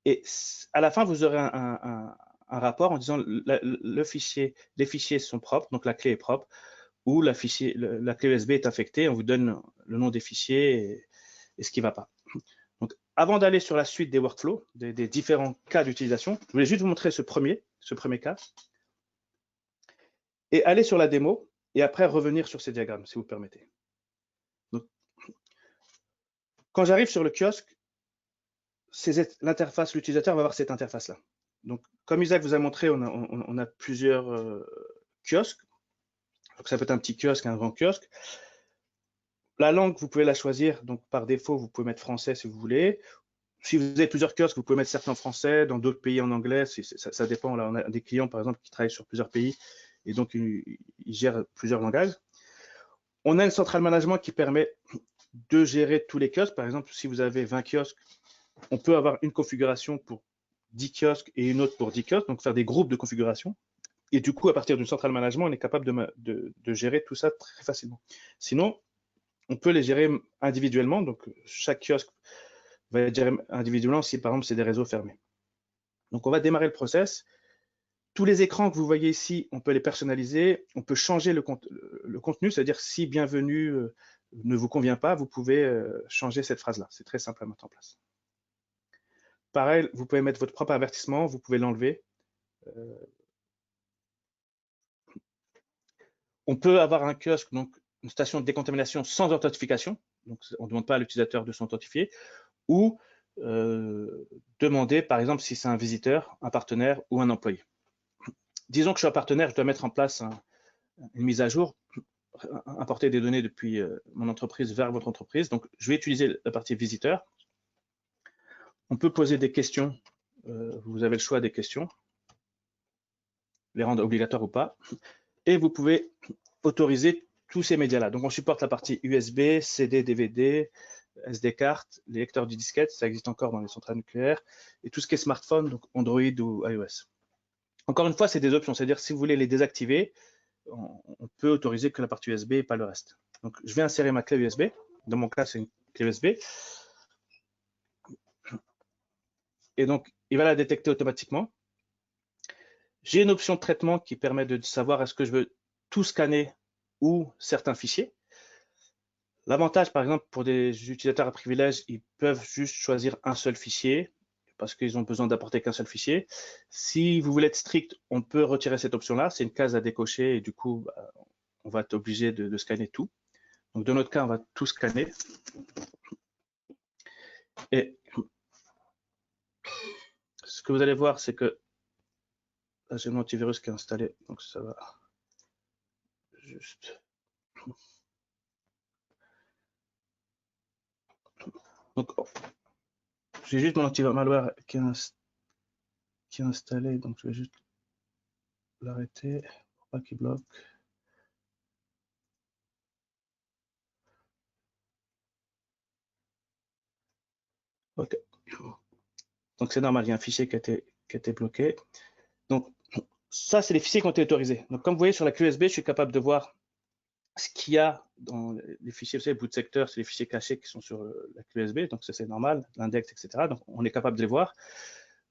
Et à la fin, vous aurez un rapport en disant les fichiers sont propres, donc la clé est propre, ou la clé USB est infectée, on vous donne le nom des fichiers et ce qui ne va pas. Donc, avant d'aller sur la suite des workflows, des différents cas d'utilisation, je voulais juste vous montrer ce premier cas, et aller sur la démo, et après revenir sur ces diagrammes, si vous permettez. Donc, quand j'arrive sur le kiosque, l'interface, l'utilisateur va avoir cette interface-là. Donc, comme Isaac vous a montré, on a plusieurs kiosques. Donc, ça peut être un petit kiosque, un grand kiosque. La langue, vous pouvez la choisir. Donc, par défaut, vous pouvez mettre français si vous voulez. Si vous avez plusieurs kiosques, vous pouvez mettre certains en français, dans d'autres pays en anglais. Ça dépend. Là, on a des clients, par exemple, qui travaillent sur plusieurs pays et donc ils gèrent plusieurs langages. On a une centrale management qui permet de gérer tous les kiosques. Par exemple, si vous avez 20 kiosques, on peut avoir une configuration pour 10 kiosques et une autre pour 10 kiosques, donc faire des groupes de configuration. Et du coup, à partir d'une centrale management, on est capable de gérer tout ça très facilement. Sinon, on peut les gérer individuellement. Donc, chaque kiosque va être géré individuellement si, par exemple, c'est des réseaux fermés. Donc, on va démarrer le process. Tous les écrans que vous voyez ici, on peut les personnaliser. On peut changer le contenu, c'est-à-dire si bienvenue ne vous convient pas, vous pouvez changer cette phrase-là. C'est très simple à mettre en place. Pareil, vous pouvez mettre votre propre avertissement, vous pouvez l'enlever. On peut avoir un kiosque, donc une station de décontamination sans authentification. Donc, on ne demande pas à l'utilisateur de s'authentifier. Ou demander, par exemple, si c'est un visiteur, un partenaire ou un employé. Disons que je suis un partenaire, je dois mettre en place une mise à jour, importer des données depuis mon entreprise vers votre entreprise. Donc, je vais utiliser la partie visiteur. On peut poser des questions. Vous avez le choix des questions, les rendre obligatoires ou pas. Et vous pouvez autoriser tous ces médias-là. Donc, on supporte la partie USB, CD, DVD, SD card, les lecteurs de disquettes, ça existe encore dans les centrales nucléaires, et tout ce qui est smartphone, donc Android ou iOS. Encore une fois, c'est des options, c'est-à-dire si vous voulez les désactiver, on peut autoriser que la partie USB et pas le reste. Donc, je vais insérer ma clé USB. Dans mon cas, c'est une clé USB. Et donc, il va la détecter automatiquement. J'ai une option de traitement qui permet de savoir est-ce que je veux tout scanner ou certains fichiers. L'avantage, par exemple, pour des utilisateurs à privilège, ils peuvent juste choisir un seul fichier parce qu'ils ont besoin d'apporter qu'un seul fichier. Si vous voulez être strict, on peut retirer cette option-là. C'est une case à décocher et du coup, on va être obligé de scanner tout. Donc, dans notre cas, on va tout scanner. Et ce que vous allez voir, c'est que là, j'ai mon antivirus qui est installé, donc ça va juste. Donc, j'ai juste mon anti-malware qui est installé, donc je vais juste l'arrêter pour pas qu'il bloque. Ok. Donc c'est normal, il y a un fichier qui a été bloqué. Donc ça, c'est les fichiers qui ont été autorisés. Donc comme vous voyez sur la clé USB, je suis capable de voir ce qu'il y a dans les fichiers, vous savez, boot sector, c'est les fichiers cachés qui sont sur la clé USB, donc ça c'est normal, l'index, etc. Donc on est capable de les voir.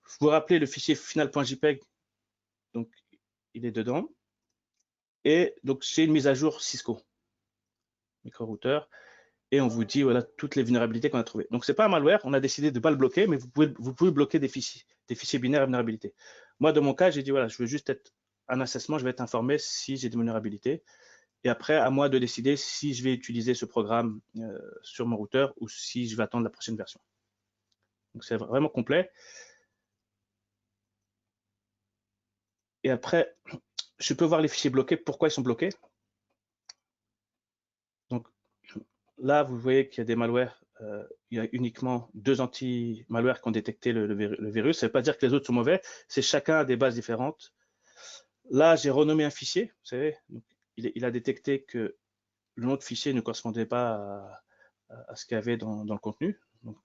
Vous vous rappelez le fichier final.jpeg, donc il est dedans. Et donc j'ai une mise à jour Cisco, micro-routeur, et on vous dit voilà toutes les vulnérabilités qu'on a trouvées. Donc c'est pas un malware, on a décidé de ne pas le bloquer, mais vous pouvez bloquer des fichiers binaires à vulnérabilité. Moi, de mon cas, j'ai dit voilà, je veux juste être un assessment, je vais être informé si j'ai des vulnérabilités. Et après, à moi de décider si je vais utiliser ce programme sur mon routeur ou si je vais attendre la prochaine version. Donc c'est vraiment complet. Et après, je peux voir les fichiers bloqués, pourquoi ils sont bloqués. Donc là, vous voyez qu'il y a des malwares. Il y a uniquement 2 anti-malwares qui ont détecté le virus. Ça ne veut pas dire que les autres sont mauvais, c'est chacun a des bases différentes. Là, j'ai renommé un fichier, vous savez. Donc, il a détecté que le nom de fichier ne correspondait pas à ce qu'il y avait dans le contenu. Donc,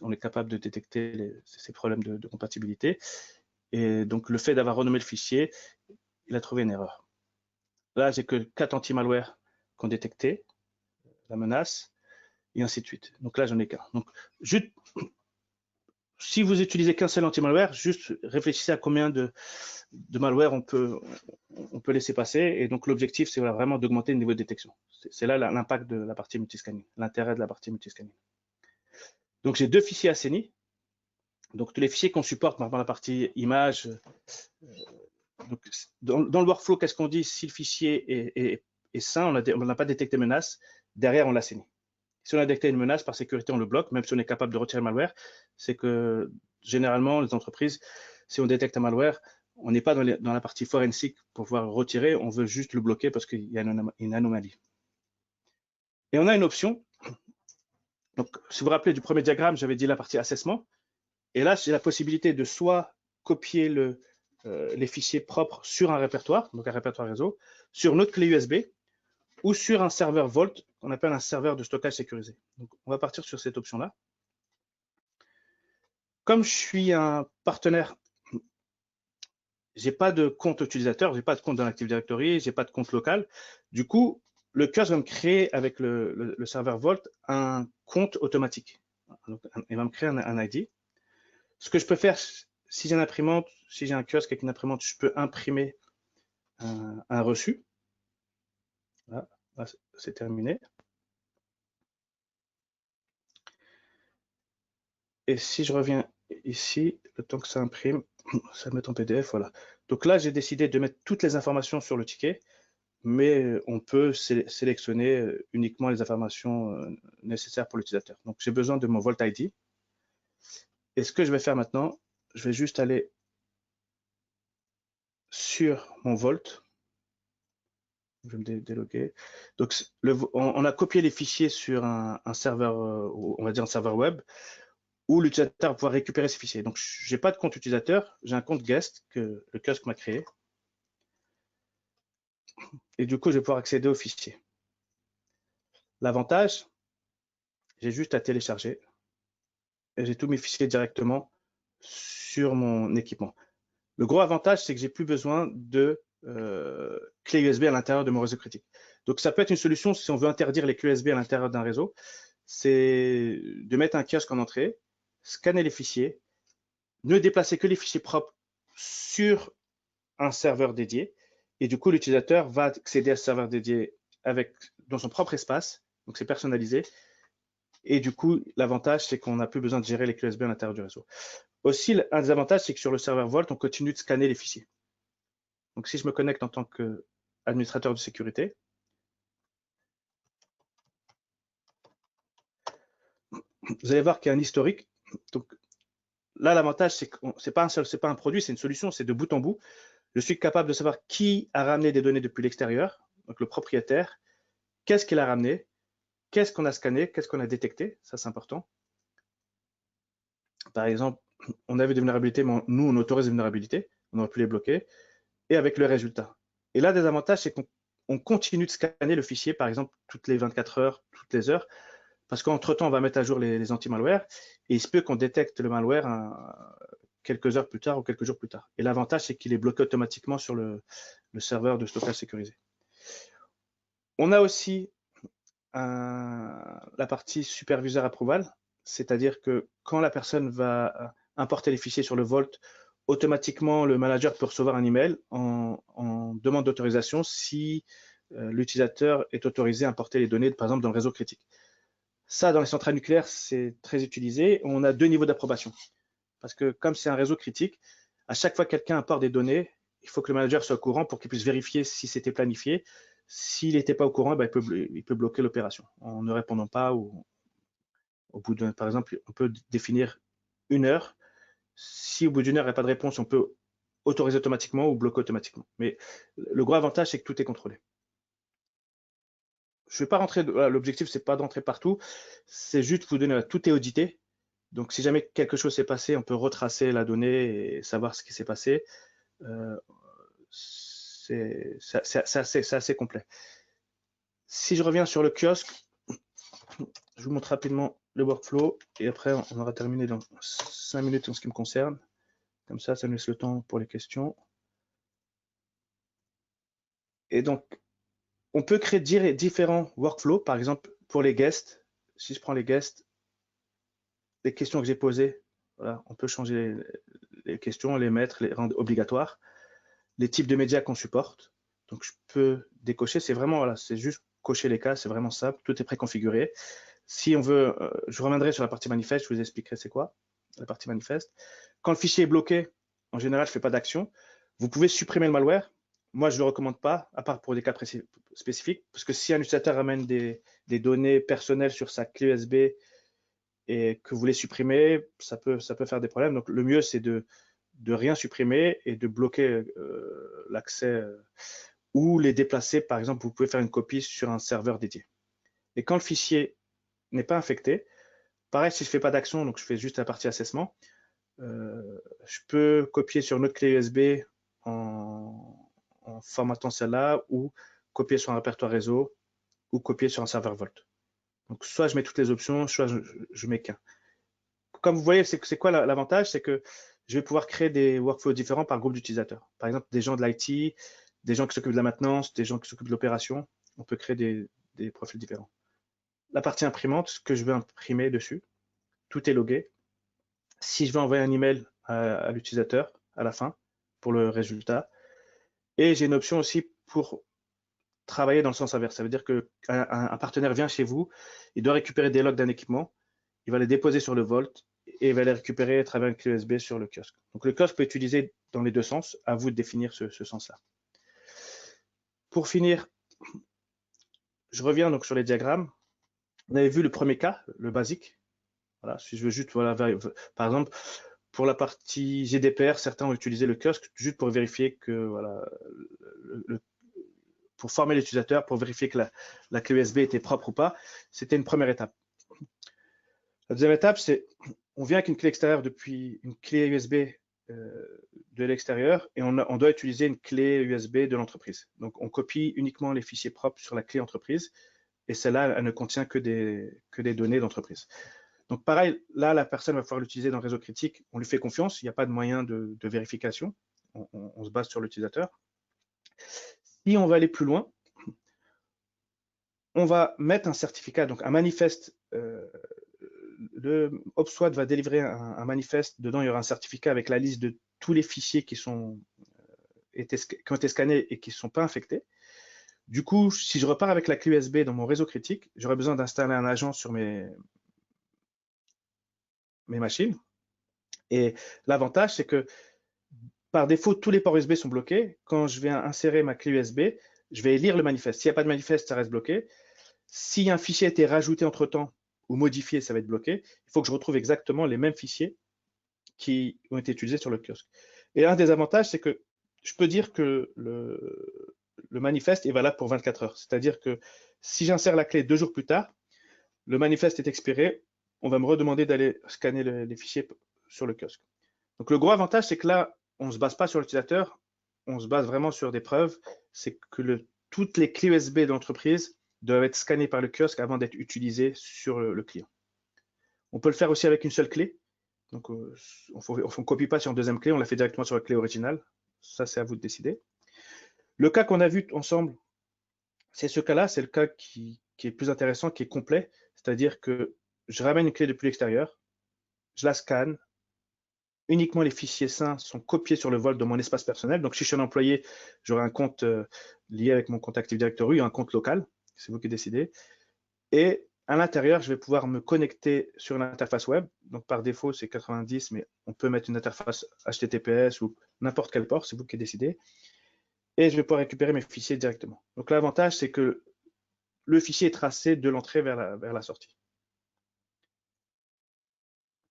on est capable de détecter ces problèmes de compatibilité. Et donc, le fait d'avoir renommé le fichier, il a trouvé une erreur. Là, j'ai que 4 anti-malwares qui ont détecté la menace, et ainsi de suite. Donc là, j'en ai qu'un. Donc, juste, si vous utilisez qu'un seul anti-malware, juste réfléchissez à combien de malware on peut laisser passer. Et donc, l'objectif, c'est vraiment d'augmenter le niveau de détection. C'est là l'impact de la partie multiscanning, l'intérêt de la partie multiscanning. Donc, j'ai 2 fichiers assainis. Donc, tous les fichiers qu'on supporte dans la partie image. Donc, dans le workflow, qu'est-ce qu'on dit? Si le fichier est sain, on n'a pas détecté menace, derrière, on l'assainit. Si on a détecté une menace, par sécurité, on le bloque, même si on est capable de retirer le malware. C'est que généralement, les entreprises, si on détecte un malware, on n'est pas dans la partie forensique pour pouvoir retirer, on veut juste le bloquer parce qu'il y a une anomalie. Et on a une option. Donc, si vous vous rappelez du premier diagramme, j'avais dit la partie assessment. Et là, j'ai la possibilité de soit copier les fichiers propres sur un répertoire, donc un répertoire réseau, sur notre clé USB ou sur un serveur Vault qu'on appelle un serveur de stockage sécurisé. Donc, on va partir sur cette option-là. Comme je suis un partenaire, j'ai pas de compte utilisateur, j'ai pas de compte dans l'Active Directory, j'ai pas de compte local. Du coup, le kiosque va me créer avec le serveur Vault un compte automatique. Donc, il va me créer un ID. Ce que je peux faire, si j'ai une imprimante, si j'ai un kiosque avec une imprimante, je peux imprimer un reçu. Là, c'est terminé. Et si je reviens ici, le temps que ça imprime, ça met en PDF, voilà. Donc là, j'ai décidé de mettre toutes les informations sur le ticket, mais on peut sélectionner uniquement les informations nécessaires pour l'utilisateur. Donc j'ai besoin de mon Vault ID. Et ce que je vais faire maintenant, je vais juste aller sur mon Vault. Je vais me déloguer. Donc on a copié les fichiers sur un serveur, on va dire un serveur web, où l'utilisateur va pouvoir récupérer ces fichiers. Donc, je n'ai pas de compte utilisateur, j'ai un compte guest que le kiosque m'a créé. Et du coup, je vais pouvoir accéder aux fichiers. L'avantage, j'ai juste à télécharger et j'ai tous mes fichiers directement sur mon équipement. Le gros avantage, c'est que j'ai plus besoin de clé USB à l'intérieur de mon réseau critique. Donc, ça peut être une solution si on veut interdire les clés USB à l'intérieur d'un réseau, c'est de mettre un kiosque en entrée, scanner les fichiers, ne déplacer que les fichiers propres sur un serveur dédié. Et du coup, l'utilisateur va accéder à ce serveur dédié dans son propre espace. Donc, c'est personnalisé. Et du coup, l'avantage, c'est qu'on n'a plus besoin de gérer les clés USB à l'intérieur du réseau. Aussi, un des avantages, c'est que sur le serveur Vault, on continue de scanner les fichiers. Donc, si je me connecte en tant qu'administrateur de sécurité, vous allez voir qu'il y a un historique. Donc, là, l'avantage, c'est que c'est pas un produit, c'est une solution, c'est de bout en bout. Je suis capable de savoir qui a ramené des données depuis l'extérieur, donc le propriétaire, qu'est-ce qu'il a ramené, qu'est-ce qu'on a scanné, qu'est-ce qu'on a détecté, ça c'est important. Par exemple, on avait des vulnérabilités, mais nous on autorise des vulnérabilités, on aurait pu les bloquer, et avec le résultat. Et là, des avantages, c'est qu'on continue de scanner le fichier, par exemple, toutes les 24 heures, toutes les heures, parce qu'entre-temps, on va mettre à jour les anti-malware, et il se peut qu'on détecte le malware quelques heures plus tard ou quelques jours plus tard. Et l'avantage, c'est qu'il est bloqué automatiquement sur le serveur de stockage sécurisé. On a aussi la partie superviseur approval, c'est-à-dire que quand la personne va importer les fichiers sur le Vault, automatiquement, le manager peut recevoir un email en demande d'autorisation si l'utilisateur est autorisé à importer les données, par exemple, dans le réseau critique. Ça, dans les centrales nucléaires, c'est très utilisé. On a 2 niveaux d'approbation. Parce que comme c'est un réseau critique, à chaque fois que quelqu'un importe des données, il faut que le manager soit au courant pour qu'il puisse vérifier si c'était planifié. S'il n'était pas au courant, ben, il peut bloquer l'opération en ne répondant pas. Ou, au bout de, par exemple, on peut définir 1 heure. Si au bout d'1 heure, il n'y a pas de réponse, on peut autoriser automatiquement ou bloquer automatiquement. Mais le gros avantage, c'est que tout est contrôlé. Je ne vais pas rentrer, l'objectif, c'est pas d'entrer partout, c'est juste vous donner, tout est audité. Donc, si jamais quelque chose s'est passé, on peut retracer la donnée et savoir ce qui s'est passé. C'est assez complet. Si je reviens sur le kiosque, je vous montre rapidement le workflow et après, on aura terminé dans 5 minutes en ce qui me concerne. Comme ça nous laisse le temps pour les questions. Et donc, on peut créer différents workflows. Par exemple, pour les guests, si je prends les guests, les questions que j'ai posées, voilà, on peut changer les questions, les mettre, les rendre obligatoires. Les types de médias qu'on supporte. Donc, je peux décocher. C'est vraiment, voilà, c'est juste cocher les cas. C'est vraiment simple. Tout est préconfiguré. Si on veut, je reviendrai sur la partie manifeste. Je vous expliquerai c'est quoi la partie manifeste. Quand le fichier est bloqué, en général, je ne fais pas d'action. Vous pouvez supprimer le malware. Moi, je ne le recommande pas, à part pour des cas spécifiques, parce que si un utilisateur amène des données personnelles sur sa clé USB et que vous les supprimez, ça peut faire des problèmes. Donc, le mieux, c'est de de rien supprimer et de bloquer l'accès ou les déplacer. Par exemple, vous pouvez faire une copie sur un serveur dédié. Et quand le fichier n'est pas infecté, pareil, si je ne fais pas d'action, donc je fais juste la partie assessment, je peux copier sur une autre clé USB en formatant celle-là ou copier sur un répertoire réseau ou copier sur un serveur Vault. Donc, soit je mets toutes les options, soit je mets qu'un. Comme vous voyez, c'est quoi l'avantage? C'est que je vais pouvoir créer des workflows différents par groupe d'utilisateurs. Par exemple, des gens de l'IT, des gens qui s'occupent de la maintenance, des gens qui s'occupent de l'opération. On peut créer des profils différents. La partie imprimante, ce que je veux imprimer dessus, tout est logué. Si je veux envoyer un email à l'utilisateur à la fin pour le résultat, et j'ai une option aussi pour travailler dans le sens inverse. Ça veut dire qu'un partenaire vient chez vous, il doit récupérer des logs d'un équipement, il va les déposer sur le Vault et il va les récupérer à travers une clé USB sur le kiosque. Donc le kiosque peut être utilisé dans les deux sens, à vous de définir ce sens-là. Pour finir, je reviens donc sur les diagrammes. On avait vu le premier cas, le basique. Voilà, si je veux juste, voilà, par exemple, pour la partie GDPR, certains ont utilisé le kiosque juste pour vérifier que, voilà, pour former l'utilisateur, pour vérifier que la clé USB était propre ou pas. C'était une première étape. La deuxième étape, c'est on vient avec une clé extérieure depuis une clé USB de l'extérieur et on doit utiliser une clé USB de l'entreprise. Donc, on copie uniquement les fichiers propres sur la clé entreprise et celle-là, elle ne contient que des données d'entreprise. Donc, pareil, là, la personne va pouvoir l'utiliser dans le réseau critique. On lui fait confiance, il n'y a pas de moyen de vérification. On se base sur l'utilisateur. Si on va aller plus loin, on va mettre un certificat, donc un manifeste. Le OPSWAT va délivrer un manifeste. Dedans, il y aura un certificat avec la liste de tous les fichiers qui ont été scannés et qui ne sont pas infectés. Du coup, si je repars avec la clé USB dans mon réseau critique, j'aurai besoin d'installer un agent sur mes machines. Et l'avantage, c'est que par défaut, tous les ports USB sont bloqués. Quand je vais insérer ma clé USB, je vais lire le manifeste. S'il n'y a pas de manifeste, ça reste bloqué. Si un fichier a été rajouté entre-temps ou modifié, ça va être bloqué. Il faut que je retrouve exactement les mêmes fichiers qui ont été utilisés sur le kiosque. Et un des avantages, c'est que je peux dire que le manifeste est valable pour 24 heures. C'est-à-dire que si j'insère la clé 2 jours plus tard, le manifeste est expiré, on va me redemander d'aller scanner les fichiers sur le kiosque. Donc le gros avantage, c'est que là, on ne se base pas sur l'utilisateur, on se base vraiment sur des preuves. C'est que toutes les clés USB de l'entreprise doivent être scannées par le kiosque avant d'être utilisées sur le client. On peut le faire aussi avec une seule clé. Donc, on ne copie pas sur une deuxième clé, on la fait directement sur la clé originale. Ça, c'est à vous de décider. Le cas qu'on a vu ensemble, c'est ce cas-là, c'est le cas qui est plus intéressant, qui est complet. C'est-à-dire que je ramène une clé depuis l'extérieur, je la scanne, uniquement les fichiers sains sont copiés sur le Vault de mon espace personnel. Donc, si je suis un employé, j'aurai un compte lié avec mon compte Active Directory, un compte local, c'est vous qui décidez. Et à l'intérieur, je vais pouvoir me connecter sur une interface web. Donc, par défaut, c'est 90, mais on peut mettre une interface HTTPS ou n'importe quel port, c'est vous qui décidez. Et je vais pouvoir récupérer mes fichiers directement. Donc, l'avantage, c'est que le fichier est tracé de l'entrée vers la sortie.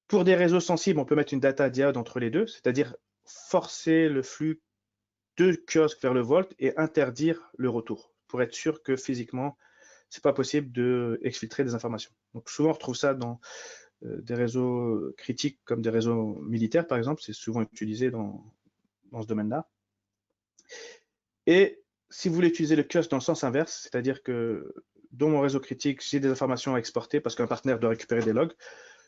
Pour des réseaux sensibles, on peut mettre une data diode entre les deux, c'est-à-dire forcer le flux de kiosque vers le Vault et interdire le retour pour être sûr que physiquement, c'est pas possible d'exfiltrer des informations. Donc souvent, on retrouve ça dans des réseaux critiques comme des réseaux militaires, par exemple. C'est souvent utilisé dans ce domaine-là. Et si vous voulez utiliser le kiosque dans le sens inverse, c'est-à-dire que dans mon réseau critique, j'ai des informations à exporter parce qu'un partenaire doit récupérer des logs,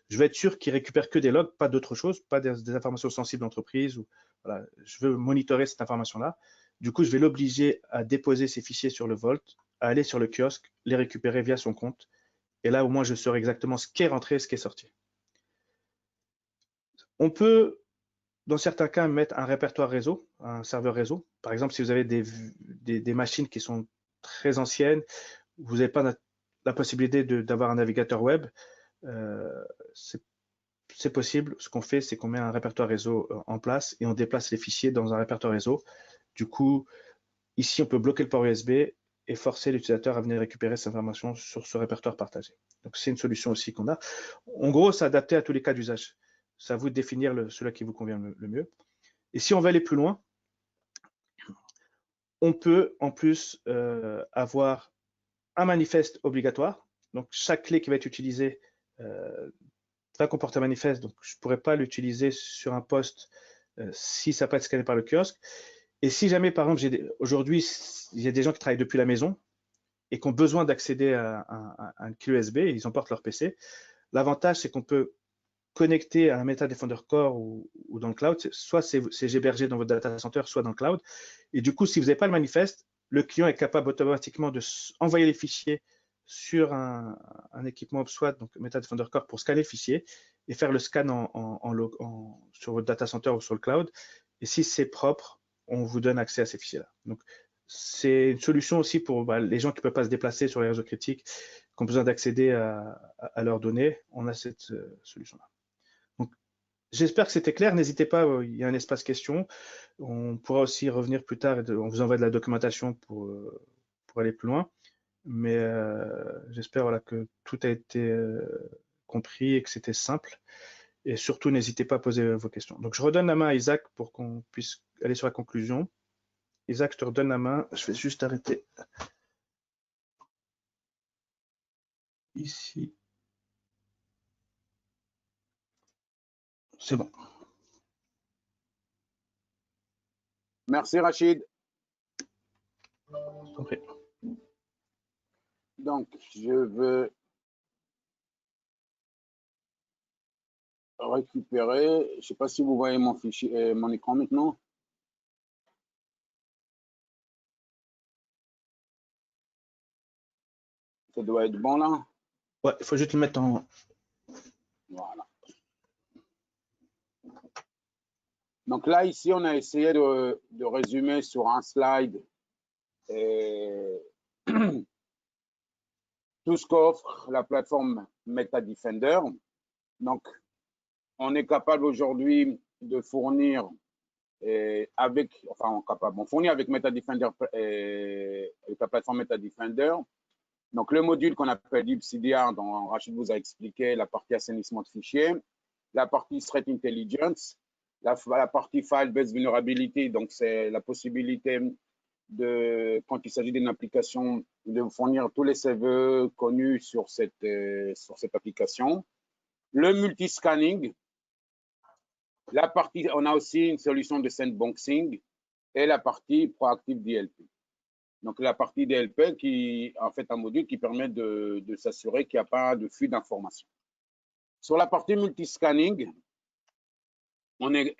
je vais être sûr qu'il récupère que des logs, pas d'autre chose, pas des informations sensibles d'entreprise. Voilà, je veux monitorer cette information-là. Du coup, je vais l'obliger à déposer ces fichiers sur le Vault, à aller sur le kiosque, les récupérer via son compte. Et là, au moins, je saurai exactement ce qui est rentré et ce qui est sorti. On peut, dans certains cas, mettre un répertoire réseau, un serveur réseau. Par exemple, si vous avez des machines qui sont très anciennes, vous n'avez pas la possibilité d'avoir un navigateur web, c'est possible. Ce qu'on fait, c'est qu'on met un répertoire réseau en place et on déplace les fichiers dans un répertoire réseau. Du coup, ici, on peut bloquer le port USB et forcer l'utilisateur à venir récupérer cette information sur ce répertoire partagé. Donc, c'est une solution aussi qu'on a. En gros, c'est adapté à tous les cas d'usage. C'est à vous de définir celui qui vous convient le mieux. Et si on veut aller plus loin, on peut en plus avoir un manifeste obligatoire. Donc, chaque clé qui va être utilisée va comporter un manifeste. Donc, je ne pourrais pas l'utiliser sur un poste si ça n'a pas été scanné par le kiosque. Et si jamais, par exemple, aujourd'hui, il y a des gens qui travaillent depuis la maison et qui ont besoin d'accéder à un clé USB, et ils emportent leur PC. L'avantage, c'est qu'on peut connecter à un Meta Defender Core ou dans le cloud. Soit c'est hébergé dans votre data center, soit dans le cloud. Et du coup, si vous n'avez pas le manifeste, le client est capable automatiquement d'envoyer les fichiers sur un équipement OPSWAT, donc Meta Defender Core, pour scanner le fichier et faire le scan sur votre data center ou sur le cloud. Et si c'est propre, on vous donne accès à ces fichiers-là. Donc, c'est une solution aussi pour les gens qui ne peuvent pas se déplacer sur les réseaux critiques, qui ont besoin d'accéder à leurs données. On a cette solution-là. Donc, j'espère que c'était clair. N'hésitez pas, il y a un espace questions. On pourra aussi revenir plus tard. On vous envoie de la documentation pour aller plus loin. Mais j'espère voilà, que tout a été compris et que c'était simple. Et surtout, n'hésitez pas à poser vos questions. Donc, je redonne la main à Isaac pour qu'on puisse aller sur la conclusion. Isaac, je te redonne la main. Je vais juste arrêter ici. C'est bon. Merci Rachid. Okay. Donc, je veux récupérer. Je ne sais pas si vous voyez mon fichier, mon écran maintenant. Ça doit être bon là. Ouais, il faut juste le mettre en. Voilà. Donc là, ici, on a essayé de résumer sur un slide tout ce qu'offre la plateforme Meta Defender. Donc, on est capable aujourd'hui de fournir on fournit avec Meta Defender avec la plateforme Meta Defender. Donc, le module qu'on appelle DeepCDR, dont Rachid vous a expliqué, la partie assainissement de fichiers, la partie Threat Intelligence, la partie File-Based Vulnerability, donc c'est la possibilité quand il s'agit d'une application, de fournir tous les CVE connus sur cette application. Le multiscanning, la partie, on a aussi une solution de sandboxing et la partie proactive DLP. Donc, la partie DLP qui, en fait, un module qui permet de s'assurer qu'il n'y a pas de fuite d'informations. Sur la partie multiscanning, on est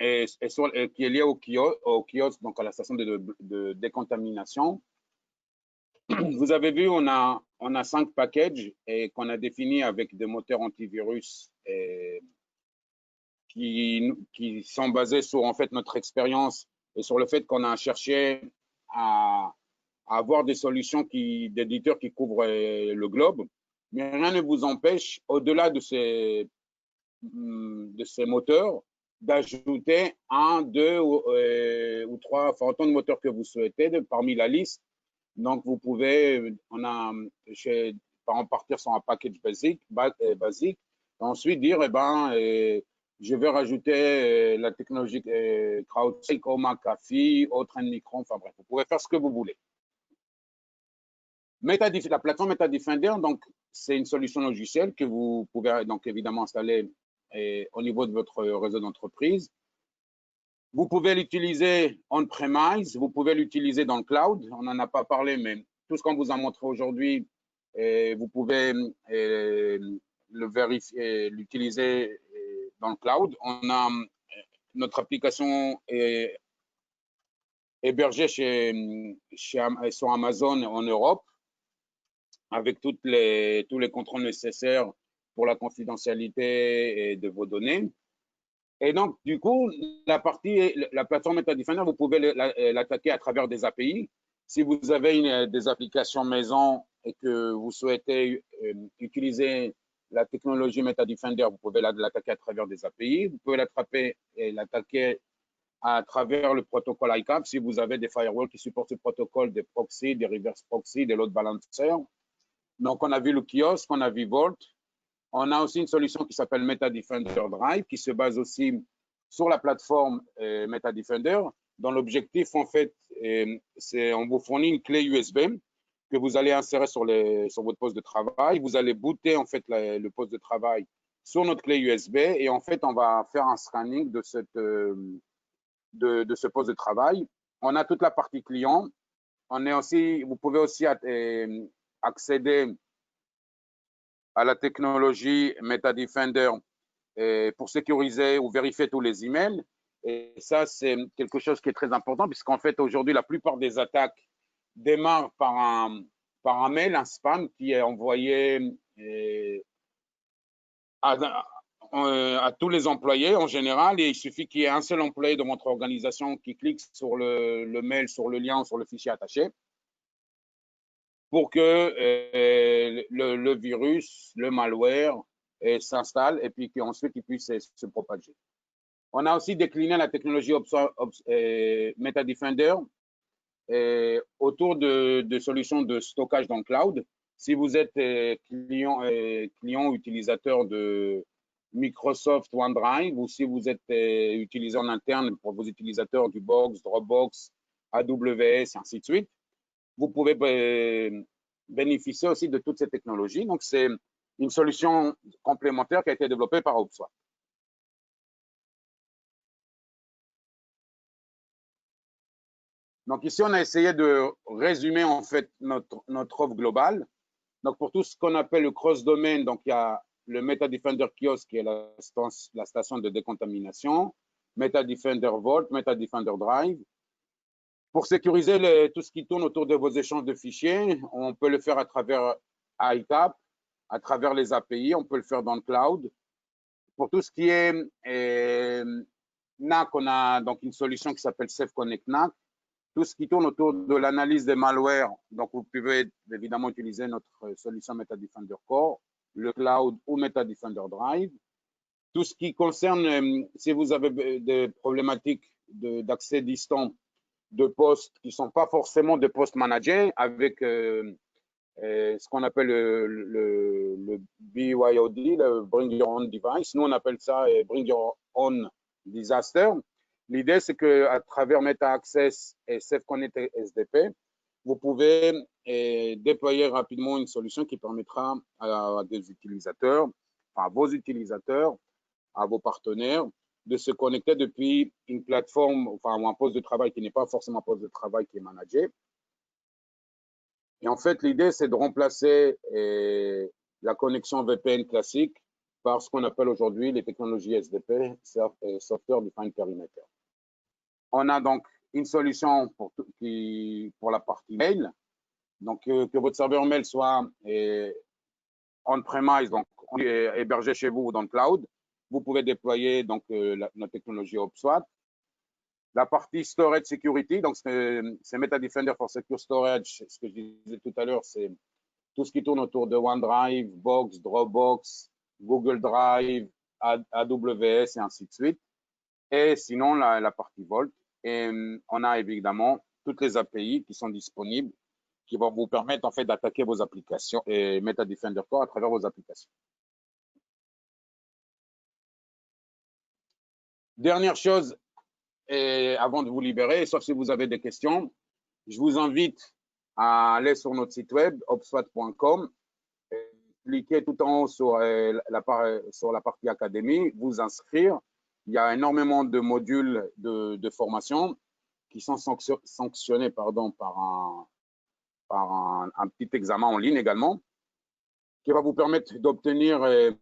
qui est lié au kiosque, donc à la station de décontamination. Vous avez vu, on a 5 packages et qu'on a définis avec des moteurs antivirus qui sont basés sur en fait notre expérience et sur le fait qu'on a cherché à avoir des solutions d'éditeurs qui couvrent le globe. Mais rien ne vous empêche, au-delà de ces moteurs, d'ajouter 1, 2 ou 3, enfin autant de moteurs que vous souhaitez parmi la liste. Donc, vous pouvez, par exemple, partir sur un package basique, ensuite dire, je vais rajouter la technologie CrowdStrike, McAfee, Autrend Micron, enfin bref, vous pouvez faire ce que vous voulez. La plateforme Meta Defender, donc, c'est une solution logicielle que vous pouvez donc évidemment installer au niveau de votre réseau d'entreprise. Vous pouvez l'utiliser on-premise, vous pouvez l'utiliser dans le cloud. On n'en a pas parlé, mais tout ce qu'on vous a montré aujourd'hui, vous pouvez l'utiliser dans le cloud. On a notre application est hébergée sur Amazon en Europe, avec tous les contrôles nécessaires pour la confidentialité de vos données. Et donc, du coup, la plateforme Meta Defender, vous pouvez l'attaquer à travers des API. Si vous avez des applications maison et que vous souhaitez utiliser la technologie Meta Defender, vous pouvez l'attaquer à travers des API. Vous pouvez l'attaquer à travers le protocole ICAP si vous avez des firewalls qui supportent ce protocole, des proxys, des reverse proxys, des load balancers. Donc, on a vu le kiosque, on a vu Vault. On a aussi une solution qui s'appelle Meta Defender Drive, qui se base aussi sur la plateforme MetaDefender, dont l'objectif, en fait, c'est on vous fournit une clé USB que vous allez insérer sur votre poste de travail. Vous allez booter, en fait, le poste de travail sur notre clé USB et, en fait, on va faire un scanning de ce poste de travail. On a toute la partie client. Vous pouvez aussi accéder à la technologie MetaDefender pour sécuriser ou vérifier tous les emails. Et ça, c'est quelque chose qui est très important puisqu'en fait, aujourd'hui, la plupart des attaques démarrent par un mail, un spam qui est envoyé à tous les employés en général. Et il suffit qu'il y ait un seul employé de votre organisation qui clique sur le mail, sur le lien, sur le fichier attaché pour que le virus, le malware s'installe et puis qu'ensuite il puisse se propager. On a aussi décliné la technologie MetaDefender autour de solutions de stockage dans le cloud. Si vous êtes client ou utilisateur de Microsoft OneDrive ou si vous êtes utilisateur en interne pour vos utilisateurs du Box, Dropbox, AWS, ainsi de suite, vous pouvez bénéficier aussi de toutes ces technologies. Donc, c'est une solution complémentaire qui a été développée par HubSpot. Donc, ici, on a essayé de résumer en fait notre offre globale. Donc, pour tout ce qu'on appelle le cross-domain, donc il y a le MetaDefender Kiosk qui est la station de décontamination, MetaDefender Vault, MetaDefender Drive. Pour sécuriser tout ce qui tourne autour de vos échanges de fichiers, on peut le faire à travers ITAP, à travers les API, on peut le faire dans le cloud. Pour tout ce qui est NAC, on a donc une solution qui s'appelle SafeConnect NAC. Tout ce qui tourne autour de l'analyse des malwares, donc vous pouvez évidemment utiliser notre solution MetaDefender Core, le cloud ou MetaDefender Drive. Tout ce qui concerne, si vous avez des problématiques d'accès distant de postes qui ne sont pas forcément des postes managés avec ce qu'on appelle le BYOD, le Bring Your Own Device. Nous, on appelle ça Bring Your Own Disaster. L'idée, c'est qu'à travers MetaAccess et SafeConnect SDP, vous pouvez déployer rapidement une solution qui permettra à des utilisateurs, à vos utilisateurs, à vos partenaires, de se connecter depuis une plateforme, enfin un poste de travail qui n'est pas forcément un poste de travail qui est managé. Et en fait, l'idée, c'est de remplacer la connexion VPN classique par ce qu'on appelle aujourd'hui les technologies SDP, Software Defined Perimeter. On a donc une solution pour la partie mail, donc que votre serveur mail soit on-premise, donc hébergé chez vous ou dans le cloud. Vous pouvez déployer donc notre technologie HubSpot. La partie storage security, donc c'est MetaDefender for Secure Storage. Ce que je disais tout à l'heure, c'est tout ce qui tourne autour de OneDrive, Box, Dropbox, Google Drive, AWS et ainsi de suite. Et sinon, la partie Vault. Et on a évidemment toutes les API qui sont disponibles, qui vont vous permettre en fait d'attaquer vos applications et MetaDefender Core à travers vos applications. Dernière chose, et avant de vous libérer, sauf si vous avez des questions, je vous invite à aller sur notre site web, hubspot.com, cliquer tout en haut sur la partie académie, vous inscrire. Il y a énormément de modules de formation qui sont sanctionnés par un petit examen en ligne également, qui va vous permettre d'obtenir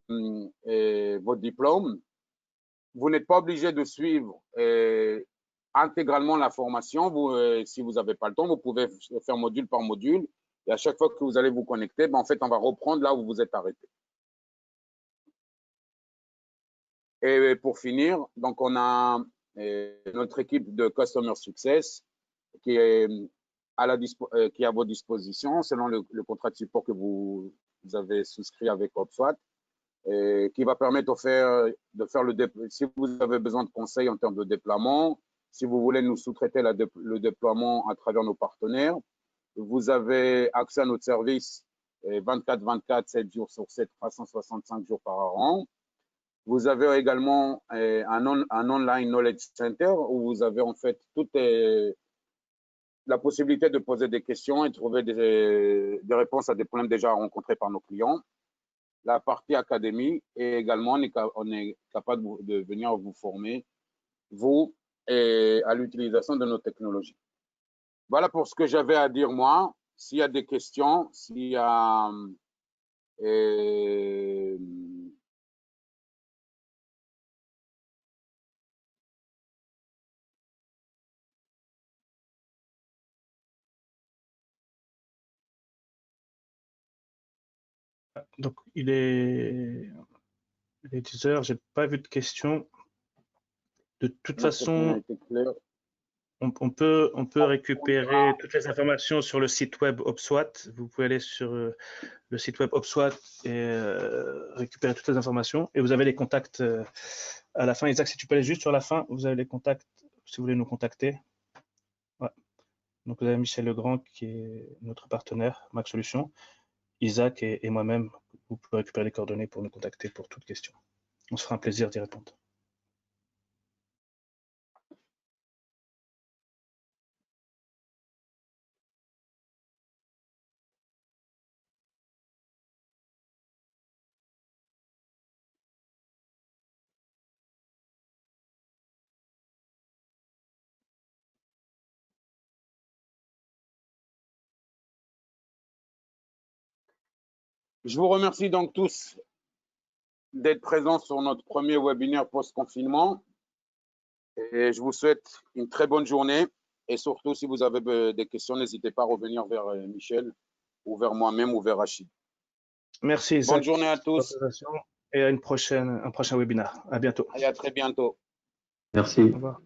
votre diplôme. Vous n'êtes pas obligé de suivre intégralement la formation. Si vous n'avez pas le temps, vous pouvez faire module par module. Et à chaque fois que vous allez vous connecter, en fait, on va reprendre là où vous êtes arrêté. Et pour finir, donc on a notre équipe de Customer Success qui est qui est à votre disposition selon le contrat de support que vous avez souscrit avec HubSpot. Qui va permettre de faire si vous avez besoin de conseils en termes de déploiement, si vous voulez nous sous-traiter le déploiement à travers nos partenaires, vous avez accès à notre service 24/24, 7 jours sur 7, 365 jours par an. Vous avez également un online knowledge center où vous avez en fait toute la possibilité de poser des questions et trouver des réponses à des problèmes déjà rencontrés par nos clients. La partie académie et également on est capable de venir vous former, vous, à l'utilisation de nos technologies. Voilà pour ce que j'avais à dire moi. S'il y a des questions, s'il y a Donc, il est 10 heures, j'ai pas vu de questions. De toute façon, on peut récupérer toutes les informations sur le site web OPSWAT. Vous pouvez aller sur le site web OPSWAT et récupérer toutes les informations. Et vous avez les contacts à la fin. Isaac, si tu peux aller juste sur la fin, vous avez les contacts si vous voulez nous contacter. Ouais. Donc, vous avez Michel Legrand qui est notre partenaire, Max Solutions, Isaac et moi-même. Vous pouvez récupérer les coordonnées pour nous contacter pour toute question. On se fera un plaisir d'y répondre. Je vous remercie donc tous d'être présents sur notre premier webinaire post-confinement. Et je vous souhaite une très bonne journée. Et surtout, si vous avez des questions, n'hésitez pas à revenir vers Michel ou vers moi-même ou vers Rachid. Merci Isaac. Bonne journée à tous. Et à un prochain webinaire. À bientôt. Et à très bientôt. Merci. Au revoir.